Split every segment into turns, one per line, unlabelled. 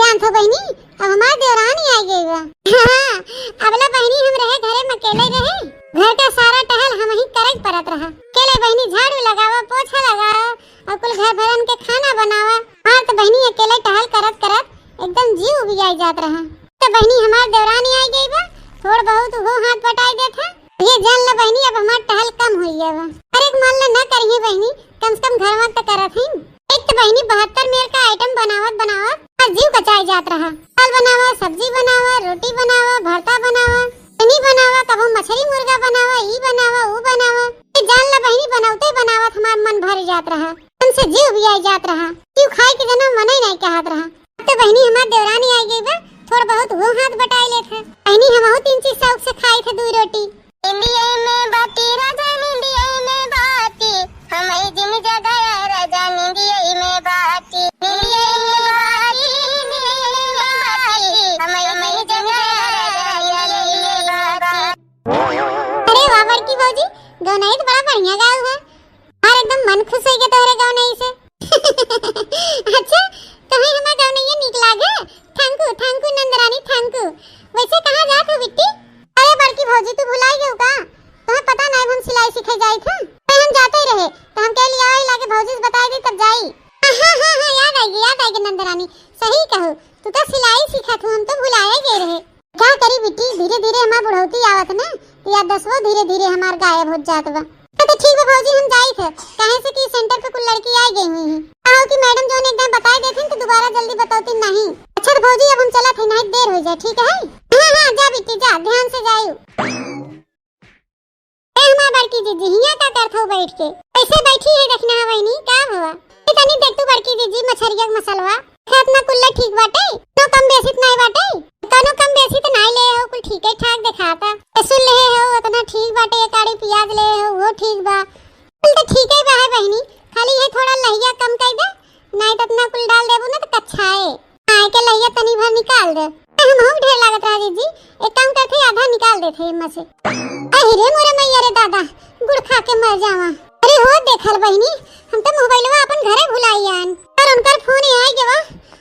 जान तो बहनी अब हमार देवरानी आ गई बा। हाँ, अबला बहनी हम रहे घरे में अकेले रहे, घर का सारा टहल हम ही करक परत रहा। अकेले बहनी झाड़ू लगावा, पोछा लगावा और कुल घर भरन के खाना बनावा। हाँ तो बहनी अकेले टहल करत करत एकदम जीव उबियाई जात रहा। तो बहनी हमार देवरानी आ गई बा, थोड़ बहुत वो हाथ बटाई देता। ये जान ल बहनी अब हमार टहल कम हुई है बा। अरे मान ल ना करिए बहनी, कम से कम घर में तो करत ही। एक तो बहनी 72 मेल का आइटम बनावत और जीव कचाई जात रहा। दाल बनावा, सब्जी बनावा, रोटी बनावा, भरता बनावा, चनी बनावा, कबो मछली मुर्गा बनावा, ई बनावा, वो बनावा। ये जान ल बहनी बनावते बनावत हमार मन भर जात रहा, उनसे जीव भी आई जात रहा। जीव खाए के जना मन ही नहीं कहत रहा। तो बहनी हमार देवरानी आई गई बा, थोड़ा बहुत वो हाथ बटाई लेत है। बहनी हम 3 चीज शौक से खाई थे 2 रोटी।
इंडिया में बाती राजा इंडिया में बाती, हमें जिम जगह राजा इंडिया में बाती, इंडिया में बाती, हमें जिम
अरे वाह बड़की भौजी, गौनई तो बड़ा बढ़िया गाऊ है और एकदम मन खुश हो गया तोहरे गौनई से। अच्छा तुम्हें हमारा गौनई नीक लागे? Thank you Nandrani, thank you. वैसे कहाँ जात हो बिट्टी? अरे बड़की भौजी तू भुलाई गई का? तुम्हें पता नहीं हम सिलाई सीखे जाई थे, हम जाते रहे तो हम कह लिया आई लाके भौजी से बताई दी तब जाई। हाँ याद आएगी नंदरानी, सही कहू तू तो सिलाई सीखा तू, हम तो भुलाए गए रहे। क्या करी बिट्टी, धीरे धीरे हमार बुढ़ौती आवत ना तो याद दसवो धीरे धीरे हमार गायब हो जात बा। तो ठीक है भौजी हम जाई थे, कहे से कि सेंटर पे कुछ लड़की आई गई हुई हैं। आओ कि मैडम जो ने एकदम बताई देथिन तो दोबारा जल्दी बताओती नहीं। अच्छा तो भौजी अब हम चला थे, नहीं देर हो जाए, ठीक है? हाँ जा बिट्टी जा, ध्यान से जाइयो। हमार बड़की दीदी हिया का करत हो बैठ के? ऐसे बैठी है देखना है बहनी, का हुआ? इतनी देख तू बड़की दीदी मछरिया के मसलवा खातना कुल्ला ठीक बाटे, नो कम बेसी नहीं बाटे, कनो कम बेसी तो नहीं ले हो, कुल ठीक है ठाक दिखाता। सुन ले हो उतना ठीक बाटे, एक आड़ी प्याज ले हो वो ठीक बा, कुल तो ठीक है बा है बहनी, खाली ये थोड़ा लहिया कम कर दे, नहीं तो इतना कुल डाल देबो ना तो कच्चा है। आए के लहिया तनी भर निकाल दे, हम हो ढेर लागत रहा दीदी, एक काम करते आधा निकाल देते इनमें से। अरे रे मोरे मैया रे दादा, गुड़ खा के मर जावा। अरे हो देखल बहनी, हम तो मोबाइलवा अपन घरे भुलाइयान और उनकर फोन आई गवा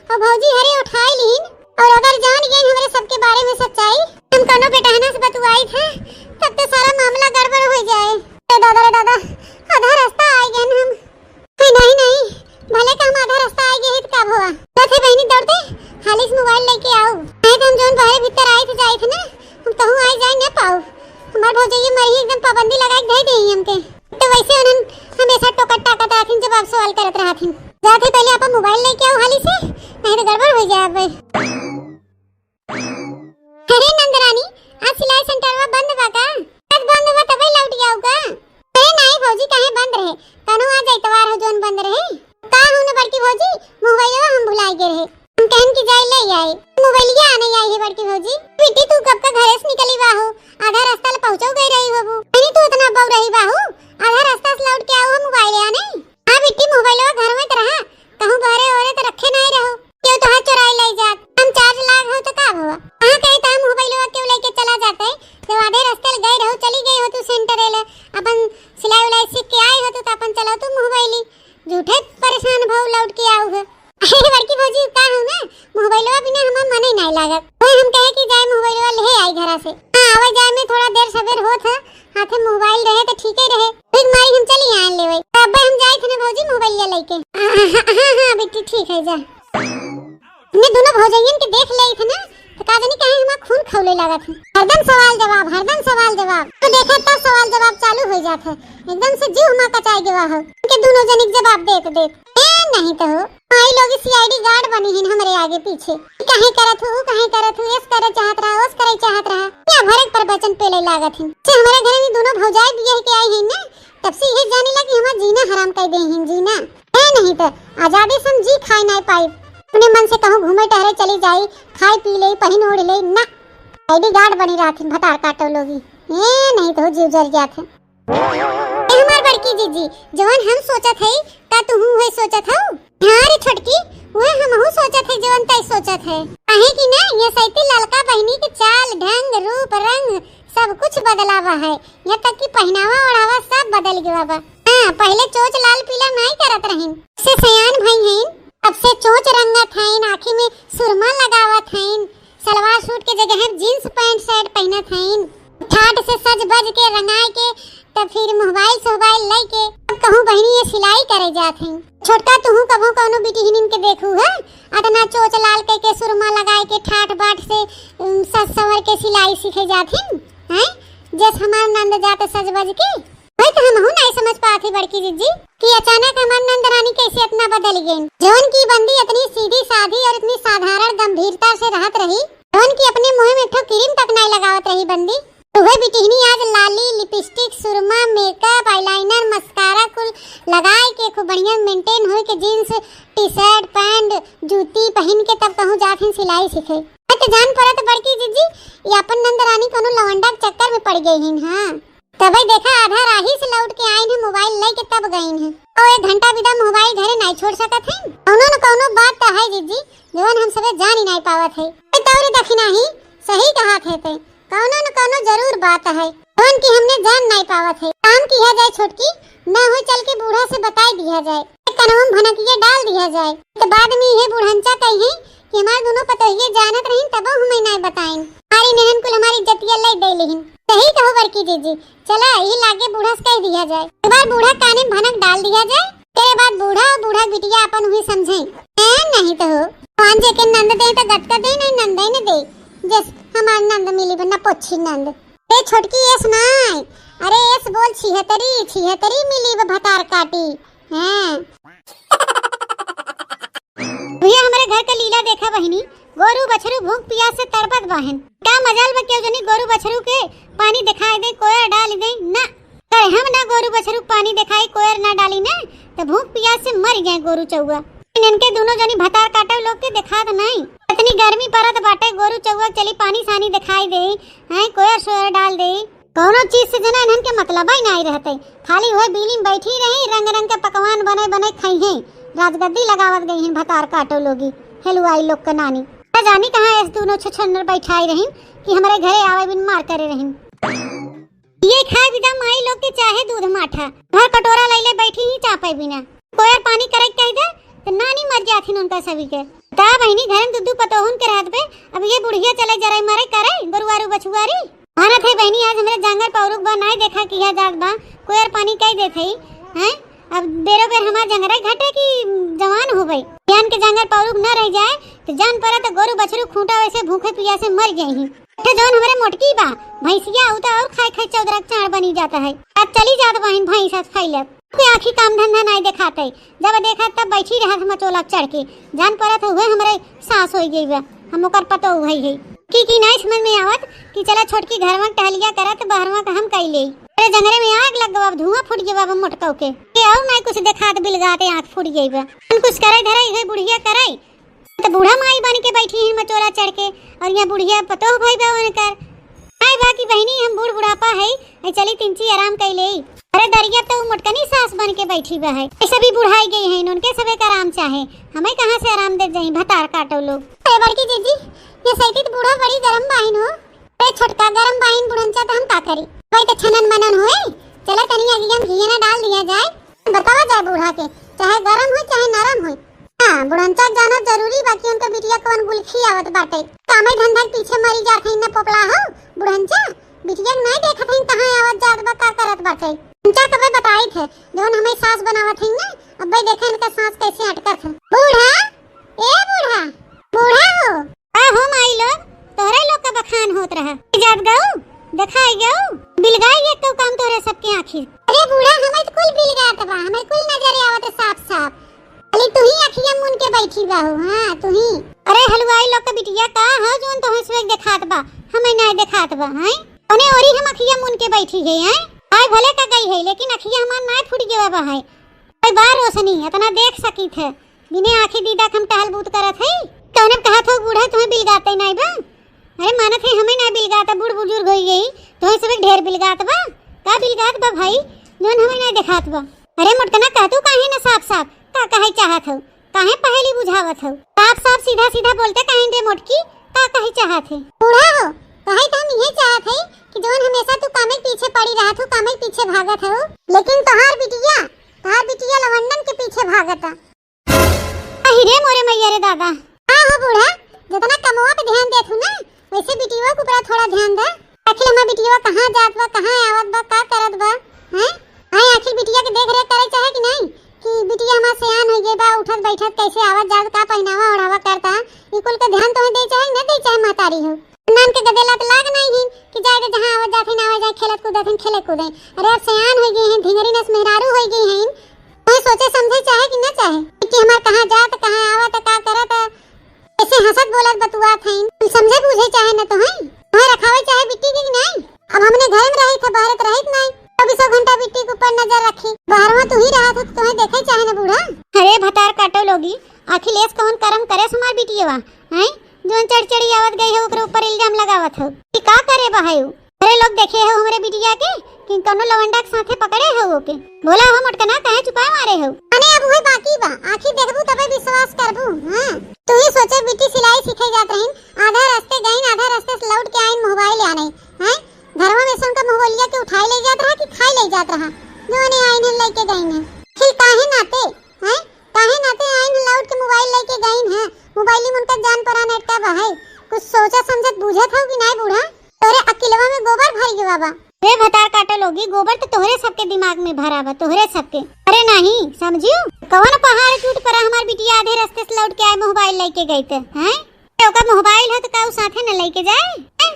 और भौजी हरे उठाई लीन और अगर जान गई हमरे सबके बारे में सच्चाई, हम कोनो बेटहना से बतुआई थे तब तो सारा मामला गड़बड़ हो जाए। रे दादा आधा रास्ता आ गए हम। नहीं भले का हम आधा रास्ता आ गए तो कब हुआ? तो बहनी दौड़ते हाली से मोबाइल लेके आओ, नहीं तो हम जोन बाहर भीतर आए थे जाए थे ना, हम कहूं आई जाए ना पाओ। हमार भौजी मरी एकदम पाबंदी लगाई दे देई हमके, तो वैसे उन्हन हमेशा टोकट टाकत आथिन, जवाब सवाल करत रहथिन। जाते पहले आप मोबाइल लेके आओ हाली से, नहीं तो गड़बड़ हो जाए। अरे नंदरानी आज सिलाई सेंटरवा बंद बा का? आज बंद बा तबे लौट जाऊ का? अरे नहीं भौजी काहे बंद रहे, कनो आज इतवार हो जोन बंद रहे। का होने बड़की भौजी मोबाइलवा हम भुला गए रहे, हम कहन की जाए ले आए, मोबाइलिया आने आई है बड़की भौजी। बेटी तू कब का घरे से निकली बाहू, आधा रास्ता ले पहुंचो गई रही हो, नहीं तू इतना बौ रही बाहू, आधा रास्ता से लौट के आओ मोबाइल आने। हां बेटी मोबाइलवा घर में तो रहा, कहूं घरे ओरे तो रखे नहीं रहो, क्यों तो हाथ चुराई ले जात, हम चार्ज लाग हो तो का हुआ? हां कहे ता मोबाइलवा क्यों लेके चला जाते, जब आधे रास्ते ले गई रहो, चली गई हो तू सेंटर ले, अपन सिलाई उलाई सीख के आई हो तो अपन चलाओ तू मोबाइल, झूठे परेशान भाव लौट के आओ है। अरे बड़की भौजी का हो ना, मोबाइलवा बिना हमार मन ही नहीं लागत, वो हम कहे कि जाए मोबाइलवा ले आई घरा से। हां आवे जाए में थोड़ा देर सवेर होत है, हाथे मोबाइल रहे तो ठीक ही रहे, फिर मारी हम चली आन लेवे, अब हम जाए थे ना भौजी मोबाइल लेके। हां बेटी ठीक है जा। हमने दोनों भौजाइयन के देख ले थे ना तो का जानी कहे हमार खून खौले लागत है, हरदम सवाल जवाब तो देखा तब सवाल जवाब चालू हो जात है, एकदम से जीव हमार कचाई गवा हो के दोनों जनिक जवाब देत नहीं तो हो आई लोग सीआईडी गार्ड बनी हैं हमरे आगे पीछे, काहे करत हो ऐस करे चाहत रहा ओस करे चाहत रहा, या भरे प्रवचन पेले लागत है। से हमारे घरे में दोनों भौजाई बियाह के आई हैं ना, तब से ये जाने लगी हमार जीना हराम कर दे हैं, जीना है नहीं तो आजादी से जी खाई नहीं पाई, अपने मन से कहूं घूमे टहरे चली जाई, खाई पी ले पहन ओढ़ ले ना, आईडी गार्ड बनी रहती भटार काटो लोगी, ए नहीं तो जीव जर जात है। हमार बड़की जीजी जवन हम सोचत है का तू हुए सोचत हौ? हां रे छोटकी वो हम हूं सोचत है जवन तै सोचत है, काहे कि ना ये सैती ललका बहनी के चाल ढंग रूप रंग सब कुछ बदलावा है, यहाँ तक कि पहनावा ओढ़ावा सब बदल गया बा। हां पहले चोच लाल पीला नहीं करत रहिन, से सयान भाई हैं अब से चोंच रंगत हईन, आँखी में सुरमा लगावत हईन, सलवार सूट के जगह जींस पैंट शर्ट पहनत हईन, ठाट से सज बज के रंगाई के तब फिर मोबाइल लेके अब कहूँ बहनी ये सिलाई करे जात हईन। छोटका तुहू कभो कौनो बिटिहनिन के देखू है अतना चोच लाल के सुरमा लगाए के ठाट बाट से सज सवर के सिलाई सीखे जात हईन हैं। जस हमार नंद जाते सज बज के भाई तो हम नहीं समझ पाती बड़की जीजी कि अचानक हमार नंद रानी कैसे इतना बदल गई। जौन की बंदी इतनी सीधी साधी और इतनी साधारण गंभीरता से रहत रही, जौन की अपने मुंह में ठो क्रीम तक नहीं लगावत रही बंदी, वह बिटिहनी आज लाली लिपस्टिक सुरमा मेकअप आईलाइनर मस्कारा कुल लगाए के खूब बढ़िया मेंटेन होए के जींस टी शर्ट पैंट जूती पहन के तब कहूँ जात सिलाई सीखे। तो जान पड़त बड़की जीजी ये अपन नंद रानी कोनो लवंडा के चक्कर में पड़ गई हिन। हाँ तभी देखा आधा राही से लौट के आईन है मोबाइल लेके तब गईन है और 1 घंटा बिना मोबाइल घरे नहीं छोड़ सकत है। कौनो न कौनो बात तो है जीजी जवन हम सबे जान ही नहीं पावत है। तौरी दखिना ही सही कहा थे ते कौनो न कौनो जरूर बात है जवन की हमने जान नहीं पावत है। काम किया जाए छोटकी ना हो चल के बूढ़ा से बताई दिया जाए, कनवम भनकिया डाल दिया जाए तो बाद में ये बूढ़ंचा कही कि हमारे दोनों पतोहिए जानत रहीन तब हमें नहीं बताइन हमारी नहन कुल हमारी इज्जतिया ले दे लेहिन। सही कहो बड़की जीजी चला ये लागे बूढ़ा से कह दिया जाए, एक बार बूढ़ा काने में भनक डाल दिया जाए तेरे बाद बूढ़ा बिटिया अपन हुई समझे नहीं तो हो पांजे के नंद दे तो गटका दे नहीं नंद न दे जस हमार नंद मिली बना पोछी नंद ए छोटकी एस नाय अरे एस बोल छिहतरी मिली वो भतार काटी हैं। भैया हमारे घर का लीला देखा बहनी, गोरू बछरू भूख प्यास से तड़पत बहन क्या मजाल बा क्यों जनी गोरू बछरू के पानी दिखाई दे कोयर डाल दे ना करे हम ना गोरू बछरू पानी दिखाई कोयर ना डाली ना तो भूख प्यास से मर गए गोरू चौवा। इनके दोनों जनी भतार काटे लोग के दिखात नहीं इतनी गर्मी परत बाटे गोरू चौवा चली पानी सानी दिखाई दे हैं कोयर सोयर डाल दे कौनो चीज से जना इनन के मतलब ही नहीं रहते खाली वह बीली में बैठी रही रंग रंग के पकवान बने बने खाई हैं राजगद्दी लगावत गई हैं भतार काटो लोगी हलवाई लोग का नानी जानी कहाँ ऐसे दोनों छछनर बैठाई रही कि हमारे घरे आवे बिन मार करे रही ये खाए बिना माई लोग के चाहे दूध माठा घर कटोरा लैले बैठी ही चापे बिना कोयर पानी करे कह दे तो नानी मर जाथिन उनका सभी के ता बहनी घर में दुदू पतोहुन के रहत पे अब ये बुढ़िया चले जरे मरे करे गरुवारू बछुआरी भारत है बहनी आज हमारे जांगर पौरुक बा नहीं देखा किया जात बा कोयर पानी कह देथे हैं अब बेरो बेर हमार जंगरा घटे की जवान हो गई ज्ञान के जंगल पौरुक न रह जाए तो जान पड़ा तो गोरू बछरू खूंटा वैसे भूखे प्यासे मर गए ही तो जौन हमारे मोटकी बा भैंसिया उता और खाए चौदरा चार बनी जाता है अब चली जात बहन भैंस खैले कोई आखी काम धंधा नहीं दिखाते जब देखा तब बैठी रहा मचोला चढ़ के जान पड़ा तो हुए हमारे सास हो गई बा हम ओकर पतो हुई है की नहीं समझ में आवत कि चला छोटकी घर में टहलिया करत बाहरवा का हम कैले अरे जंगरे में आग लग गवा धुआं फूट गया बाबा मोटका के और मैं कुछ दिखात बिलगाते आंख फूट गई बा कुछ करे धरे है बुढ़िया करे तो बूढ़ा माई बन के बैठी है मचोला चढ़ के और यहाँ बुढ़िया पतो भाई बा उनकर आई बाकी बहनी हम बूढ़ बुढ़ापा है चली तिनची आराम कैले अरे दरिया तो मोटकनी सास बन के बैठी बा है सभी बुढ़ाई गई है उनके सबे का आराम चाहे हमें कहाँ से आराम दे जाई भतार काटो लोग बड़की जीजी ये सैती तो बूढ़ा बड़ी गरम बाइन हो अरे छोटका गरम बाइन बुढ़ंचा तो हम का करी भाई तो छनन मनन होए चला तनी अगियम घी ना डाल दिया जाए बतावा जाए बूढ़ा के चाहे गरम हो चाहे नरम हो। हां बुढ़ंचा जाना जरूरी बाकी उनका बिटिया कौन गुलखी आवत बाटे कामे धंधा के पीछे मरी जात है न पोपला हो बुढ़ंचा बिटिया नहीं देखत है कहां आवत जात बा का करत बाटे उनका कबे बताई थे जोन हमें सास बनावत है ना अब भाई देखे इनका सांस कैसे अटकत है। बूढ़ा ए बूढ़ा बूढ़ा हो हो माई लोग तोरे लोग का बखान होत रहा जात गऊ दिखाई गऊ बिलगाई एक तो काम तोरे सबके आखिर अरे बूढ़ा हमें तो कुल बिलगात बा हमें कुल नजर आवत साफ साफ अली तू ही अखियां मुन के बैठी बा हो। हां तू ही अरे हलवाई लोग का बिटिया का हो जोन तो हंसवे दिखात बा हमें नहीं दिखात बा हैं ओने ओरी हम अखियां मुन के बैठी गई हैं आय भले का गई है लेकिन अखियां हमार नहीं फूट गवा बा है कोई बार रोशनी इतना देख सकी थे बिने आंखें दीदा हम टहल बूत करत है तूने कहा था बूढ़ा तुम्हें बिलगाते नहीं बा अरे मानत है हमें नहीं बिलगाता बूढ़ बुजुर्ग हो गई तो सब ढेर बिलगात बा का बिलगात बा भाई जोन हमें नहीं दिखात बा अरे मोटकना कह तू काहे ना साफ साफ का कहे चाहत हो काहे पहली बुझावत हो साफ साफ सीधा सीधा बोलते काहे रे मोटकी का कहे चाहत है बूढ़ा हो कहे तो हम ये चाहत है कि जोन हमेशा तू कामे पीछे पड़ी रहत हो कामे पीछे भागत हो लेकिन तोहार बिटिया लवंडन के पीछे भागता अहिरे मोरे मैया रे दादा। हाँ हो बूढ़ा, जितना कमवा पे ध्यान देथु ना वैसे बिटिया के ऊपर थोड़ा ध्यान दे। आखिर हमार बिटिया कहां जात बा, कहां आवत बा, का करत बा, हैं? हां आखिर बिटिया के देख रेख करे चाहे कि नहीं कि बिटिया हमार सियान हो गई बा, उठत बैठत कैसे आवत जात, का पहनावा ओढ़ावा करता, ई कुल के ध्यान तो दे चाहे न दे चाहे महतारी हो। नान के गदेला तो लाग नहीं ही कि जाए जहां आवत जात ना आवे जाए खेलत कूदत खेले कूदे। अरे अब सियान हो गई हैं, ढिंगरी नस मेहरारू हो गई हैं, कोई सोचे समझे चाहे कि न चाहे कि हमार कहां जात कहां आवत का करत, ऐसे हंसत बोलत बतुआत हैं। तू समझे बुझे चाहे न तो हैं वहां रखावे चाहे बिट्टी की नहीं। अब हमने घर में रही थे, बाहर तो रहित नहीं, 24 घंटा बिट्टी के ऊपर नजर रखी। बाहरवा तू ही रहा था तो तुम्हें देखे चाहे न बूढ़ा। अरे भतार काटो लोगी, आखिर लेस कौन करम करे सुमार बिटियावा हैं जोन चढ़चड़ी आवत गई है ओकरे ऊपर इल्जाम लगावत हो कि का करे बहायू। अरे लोग देखे हो हमरे बिटिया के कि कोनो लवंडा के साथे पकड़े हो ओके, बोला हो मटकना काहे छुपाए मारे हो। अने अब वही बाकी बा, आखिर देखबू तबे विश्वास करबू। हां तू ही सोचे बिटी सिलाई सीखे जात रहिन, आधा रास्ते गईन, आधा रास्ते से लौट के आइन मोबाइल आने हैं। घरवा में सुन के मोबाइलिया के उठाई ले जात रहा कि खाई ले जात रहा, जोने आइन लेके गईन है। फिर काहे नाते हैं, काहे नाते आइन लौट के मोबाइल लेके गईन है। मोबाइल में उनका जान परा नेट का बहाई कुछ सोचा समझत बुझत हो कि नहीं बूढ़ा। तोरे अकेलवा में गोबर भर गया बा। रे भतार काटे लोगी, गोबर तो तोहरे सबके दिमाग में भरा बा, तोहरे सबके। अरे नहीं समझियो कौन पहाड़ टूट पड़ा हमार बिटिया आधे रास्ते से लौट के आए मोबाइल लेके गई थे हैं। ओका मोबाइल है तो का साथे न लेके जाए,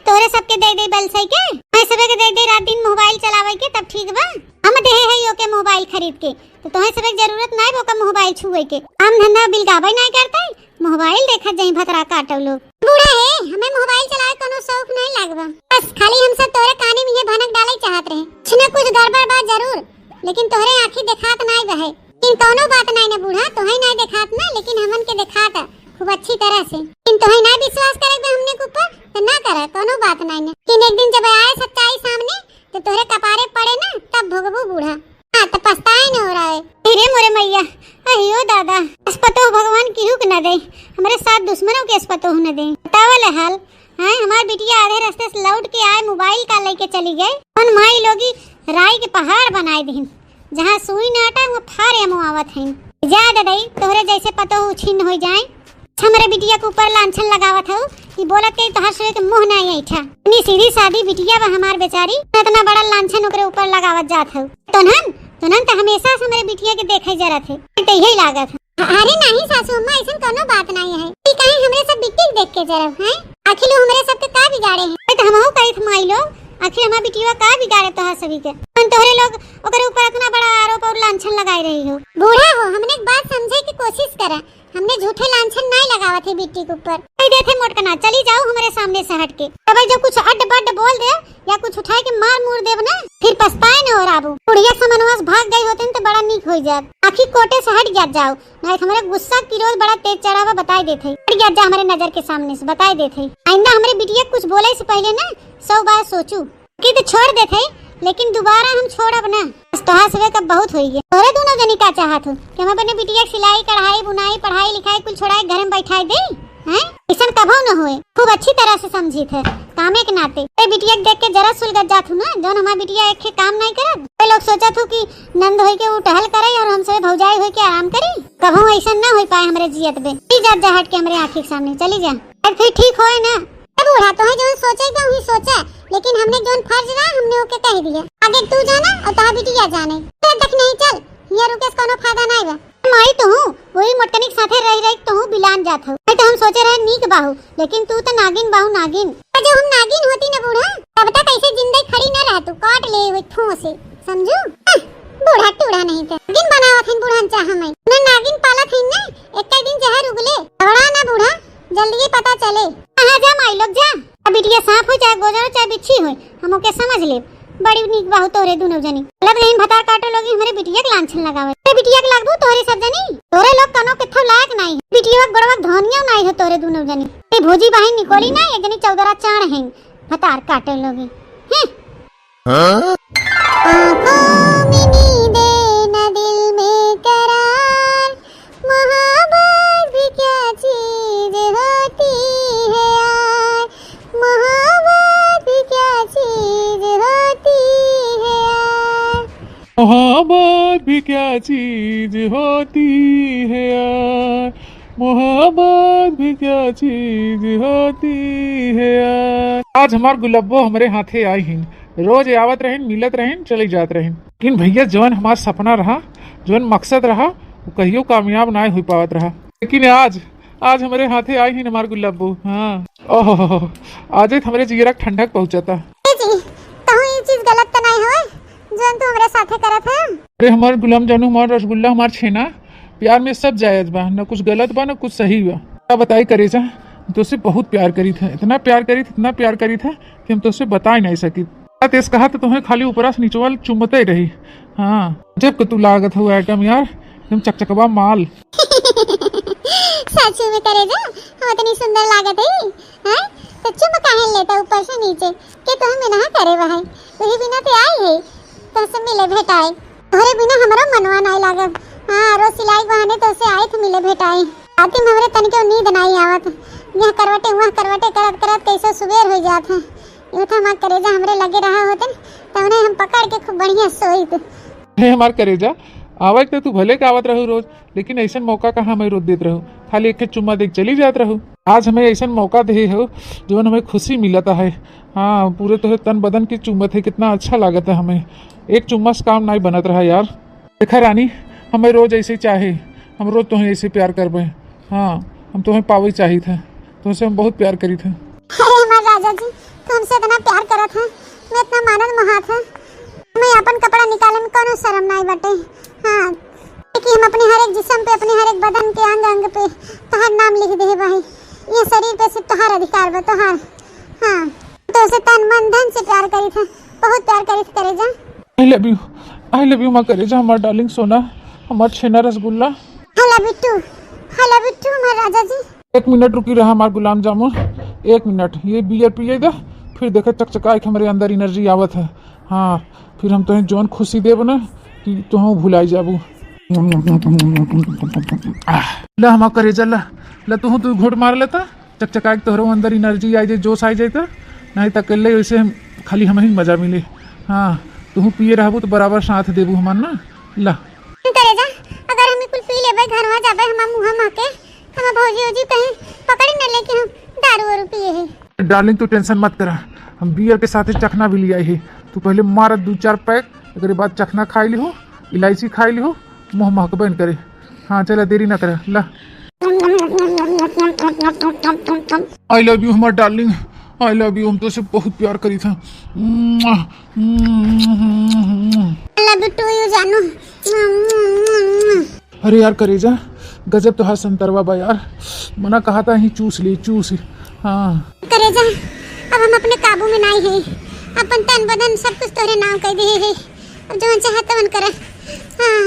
तोरे सबके दे दे बल सही के मैं सबे के दे दे रात दिन मोबाइल चलावे के तब ठीक बा। हम दे है ओके मोबाइल खरीद के तो तोहे सबे जरूरत नहीं ओका मोबाइल छुए के, हम धंधा बिलगावे नहीं करते, मोबाइल देखत जाई भतरा काटो लोग। बूढ़ा है हमें मोबाइल चलाए कोनो शौक नहीं लागबा, बस खाली हम सब तोरे काने में ये भनक डाले चाहत रहे। कुछ न कुछ गड़बड़ बा जरूर, लेकिन तोहरे आंखें दिखात नहीं बहे। इन कोनो बात नहीं ना बूढ़ा, तोहे नहीं दिखात ना, लेकिन हमन के दिखात खूब अच्छी तरह से। इन तोहे नहीं विश्वास करेगा हमने के ऊपर तो ना करे, कोनो बात नहीं ना। कि एक दिन जब आए सच्चाई सामने तो तोहरे कपारे पड़े ना तब भोगबू बूढ़ा। हां तो पछताए न हो रहा है। अरे मोरे मैया, अयो दादा, अस्पतो भगवान किहू के न दे, हमारे साथ दुश्मनों के अस्पतो न दे। बतावल हाल हैं हमार बिटिया आधे रास्ते से लौट के आए मोबाइल का लेके चली गई, उन माई लोगी राई के पहाड़ बनाए दिन, जहां सुई न अटा वहां फारे मुआवत हैं। जा ददाई तोहरे जैसे पतो उछिन हो जाए। हमारे बिटिया के ऊपर लांछन लगावत हो कि बोलत के तोहर से के मुंह नहीं ऐठा, इतनी सीधी सादी बिटिया बा हमार बेचारी, इतना बड़ा लांछन ओकरे ऊपर लगावत जात हो। तोनन तो हमेशा से हमारे बिटिया के देखे जरा थे तो यही लागत है। अरे नहीं सासू अम्मा ऐसा कोनो बात नहीं है कि कहीं हमरे सब बिट्टी देख के जरा हैं, आखिर हमरे सब के का बिगाड़े हैं। तो हमहु कहित माई लोग आखिर हमार बिटिया का बिगाड़े तोहर सभी के, तोहरे लोग ओकरे ऊपर इतना बड़ा आरोप और लांछन लगाई रही हो। बूढ़ा हो हमने एक बात समझे की कोशिश करा, हमने झूठे लांछन नहीं लगावत है बिट्टी के ऊपर। कह देथे मोटकना चली जाओ हमारे सामने से हट के, तब जब कुछ अड्ड बड्ड बोल दे या कुछ उठाए के मार मुर देब ना फिर पछताए न हो राबू। बुढ़िया समनवास भाग गई होते तो बड़ा नीक हो जात, आखिर कोटे से हट जात जाओ नहीं हमारे गुस्सा की रोज बड़ा तेज चढ़ावा बताई देथे, हट जात जा हमारे नजर के सामने से बताई देथे। आइंदा हमारे बिटिया कुछ बोले से पहले ना 100 बार सोचू कि तो छोड़ देथे, लेकिन दोबारा हम छोड़ब ना। तोहार सेवे का बहुत होई गया, तोरे दोनों जनी का चाहत हो कि हम अपने बिटिया सिलाई कढ़ाई बुनाई पढ़ाई लिखाई कुल छोड़ाई घर में बैठाई दे हैं, ऐसा कभो न होए। खूब अच्छी तरह से समझी थे कामे के नाते। ए बिटिया देख के जरा सुलगत जात हूं ना, जौन हमार बिटिया एक काम नहीं करत, ए लोग सोचत हो कि नंद होई के वो टहल करे और हमसे भौजाई होई के आराम करे, कभो ऐसा ना हो पाए हमरे जियत बे। जात जा हट के हमरे आंखी के सामने चली जा, फिर ठीक होए ना। बूढ़ा तो है जो सोचे तो वही सोचा, लेकिन हमने जोन फर्ज रहा हमने ओके कह दिया। आगे तू जाना और तोहा बिटिया जाने, फिर तक नहीं चल ये रुके से कोनो फायदा नहीं बा। माई तो हूं वही मोटकनिक साथे रह तो हूं बिलान जात हो, तो हम सोचे रहे नीक बाहू, लेकिन तू तो नागिन बाहू नागिन। जो हम नागिन होती ना बूढ़ा तब तक ऐसे जिंदगी खड़ी न रह, तू काट ले हुई ठों से समझू। बूढ़ा टूढ़ा नहीं थे नागिन बनावत हन बूढ़ा चाह मैं ना नागिन पालत हन ना, एक दिन जहर उगले बड़ा ना बूढ़ा जल्दी पता चले। कहां जा माई लोग जा, अब बिटिया सांप हो चाहे गोजर चाहे बिच्छी हो हम ओके समझ ले। बड़ी नीक बाहू तोरे दोनों जनी लग रही भतार काटो लोग हमारे बिटिया के लांछन लगावे, ते बिटिया के लागबू तोरे सब जनी, तोरे लोग कनो किथो लायक नहीं, बिटिया बड़वा धनिया नहीं हो तोरे दोनों जनी। ए भोजी बहन निकोली ना एक जनी चौदरा चाण हैं भतार काटो लोग हैं। आंखों में नींदे न दिल में करार, मोहब्बत भी क्या चीज होती है यार, मोहब्बत भी क्या चीज होती है यार,
मोहब्बत भी क्या चीज होती है यार, मोहब्बत भी क्या चीज होती है यार। आज हमार गुलब्बो हमारे हाथे आई हिन, रोज आवत रहिन, मिलत रहिन, चली जात रहिन। लेकिन भैया जवन हमार सपना रहा, जवन मकसद रहा, वो कहियो कामयाब ना हो पावत रहा। लेकिन आज आज हमारे हाथे आई हिन हमार गुलब्बो। हाँ, ओह आज हमारे जिगरा ठंडक पहुंचता।
ए जी कहूं ये चीज गलत तो नहीं होए जोन तू हमरे साथे करत है।
अरे हमार गुलाम जानू, हमार रसगुल्ला, हमार छेना, प्यार में सब जायज बा, न कुछ गलत बा न कुछ सही बा। क्या बताई करे जा, तुझसे बहुत प्यार करी था, इतना प्यार करी था, इतना प्यार करी था कि हम तुझसे बता ही नहीं सकी। तेज कहा तो तुम्हें खाली ऊपरा से नीचवाल चुमते ही रही। हाँ, जब कि तू लागत हो आइटम यार, तुम चकचकवा माल।
सच में करे जा, हम इतनी सुंदर लागत है हैं? तो चुम काहे लेता ऊपर से नीचे के तुम्हें बिना करे वहां तुही बिना ते आई है तो से मिले भेटाए। तोरे बिना हमरो मनवा नहीं लागत। हां, रोज सिलाई बहाने तो से आए थे मिले भेटाए। आती हमरे तन के नींद नहीं आवत, यहां करवटे वहां करवटे करत करत कैसे सुबेर हो जात है। यूं तो हम करे जा हमरे लगे रहा होते तवने हम पकड़ के खूब बढ़िया सोईत।
हे हमार करेजा, आवत तो तू भले के आवत रहू रोज, लेकिन ऐसा मौका कहाँ हमें रोज देत रहू, खाली एक चुम्मा देख चली जात रहू। आज हमें ऐसा मौका दे हो जो हमें खुशी मिलता है। हाँ, पूरे तो तन बदन की चुम्बत है, कितना अच्छा लागत है हमें। एक चुम्मा से काम नहीं बनत रहा यार। देखा रानी, हमें रोज ऐसे चाहे, हम रोज तुम्हें ऐसे प्यार करबे। हाँ, हम तुम्हें पावे चाहिए था, तुमसे हम बहुत प्यार करी थे।
अरे हमारे राजा जी, तुमसे इतना प्यार करत है, मैं इतना मानत महात है, मैं अपन कपड़ा निकाले में कोनो शर्म नहीं बटे। हाँ, कि हम अपने हर एक जिस्म पे, अपने हर एक बदन के अंग अंग पे तोहार नाम लिख दे भाई। ये शरीर पे सिर्फ तोहार अधिकार बा, तोहार। हाँ, तो उसे तन मन धन से प्यार करी था, बहुत प्यार करी थी करे जा।
आई लव यू माँ करेजा, हमार डार्लिंग सोना, हमार छेना रसगुल्ला।
हेलो बिट्टू, हमारे राजा जी।
1 मिनट रुकी रहा हमार गुलाम जामुन, 1 मिनट। ये बियर पिए दे, फिर देखे चकचका के हमारे अंदर एनर्जी आवत है। हाँ, फिर हम तुम्हें जौन खुशी देब ना कि तुम भुलाई जाबू। ला हमार करेजा, ला तू घोट मार लेता, चकचका के तोहरो अंदर एनर्जी आई जाए, जोश आई जाता। नहीं तो अकेले वैसे खाली हमें ही मजा मिले। हाँ, तू पिए रहबू तो बराबर साथ देबू हमार ना। ला
करे जा, अगर हम कुल पी लेबे घरवा जाबे हम मुंह माके, हम भौजी ओजी कहीं पकड़ न लेके हम दारू वारू पिए है।
डार्लिंग तू टेंशन मत करा, हम बियर के साथ चखना भी लिया है। तू पहले मार 2-4 पैक, अगर बाद चखना खाई ली हो, इलायची खाई ली हो, मुँह महकबे न करे। हाँ चला, देरी ना करे। ला, आई लव यू हमार डार्लिंग, आई लव यू, हम तो से बहुत प्यार करी था।
लव यू टू यू जानू।
अरे यार करेजा, गजब तो हाँ संतरवा बा यार, मना कहा था ही चूस ली चूस। हाँ
करे जा, अब हम अपने काबू में नहीं है, अपन तन बदन सब कुछ तोरे नाम कर दिए है, अब जो चाहत मन कर। हाँ,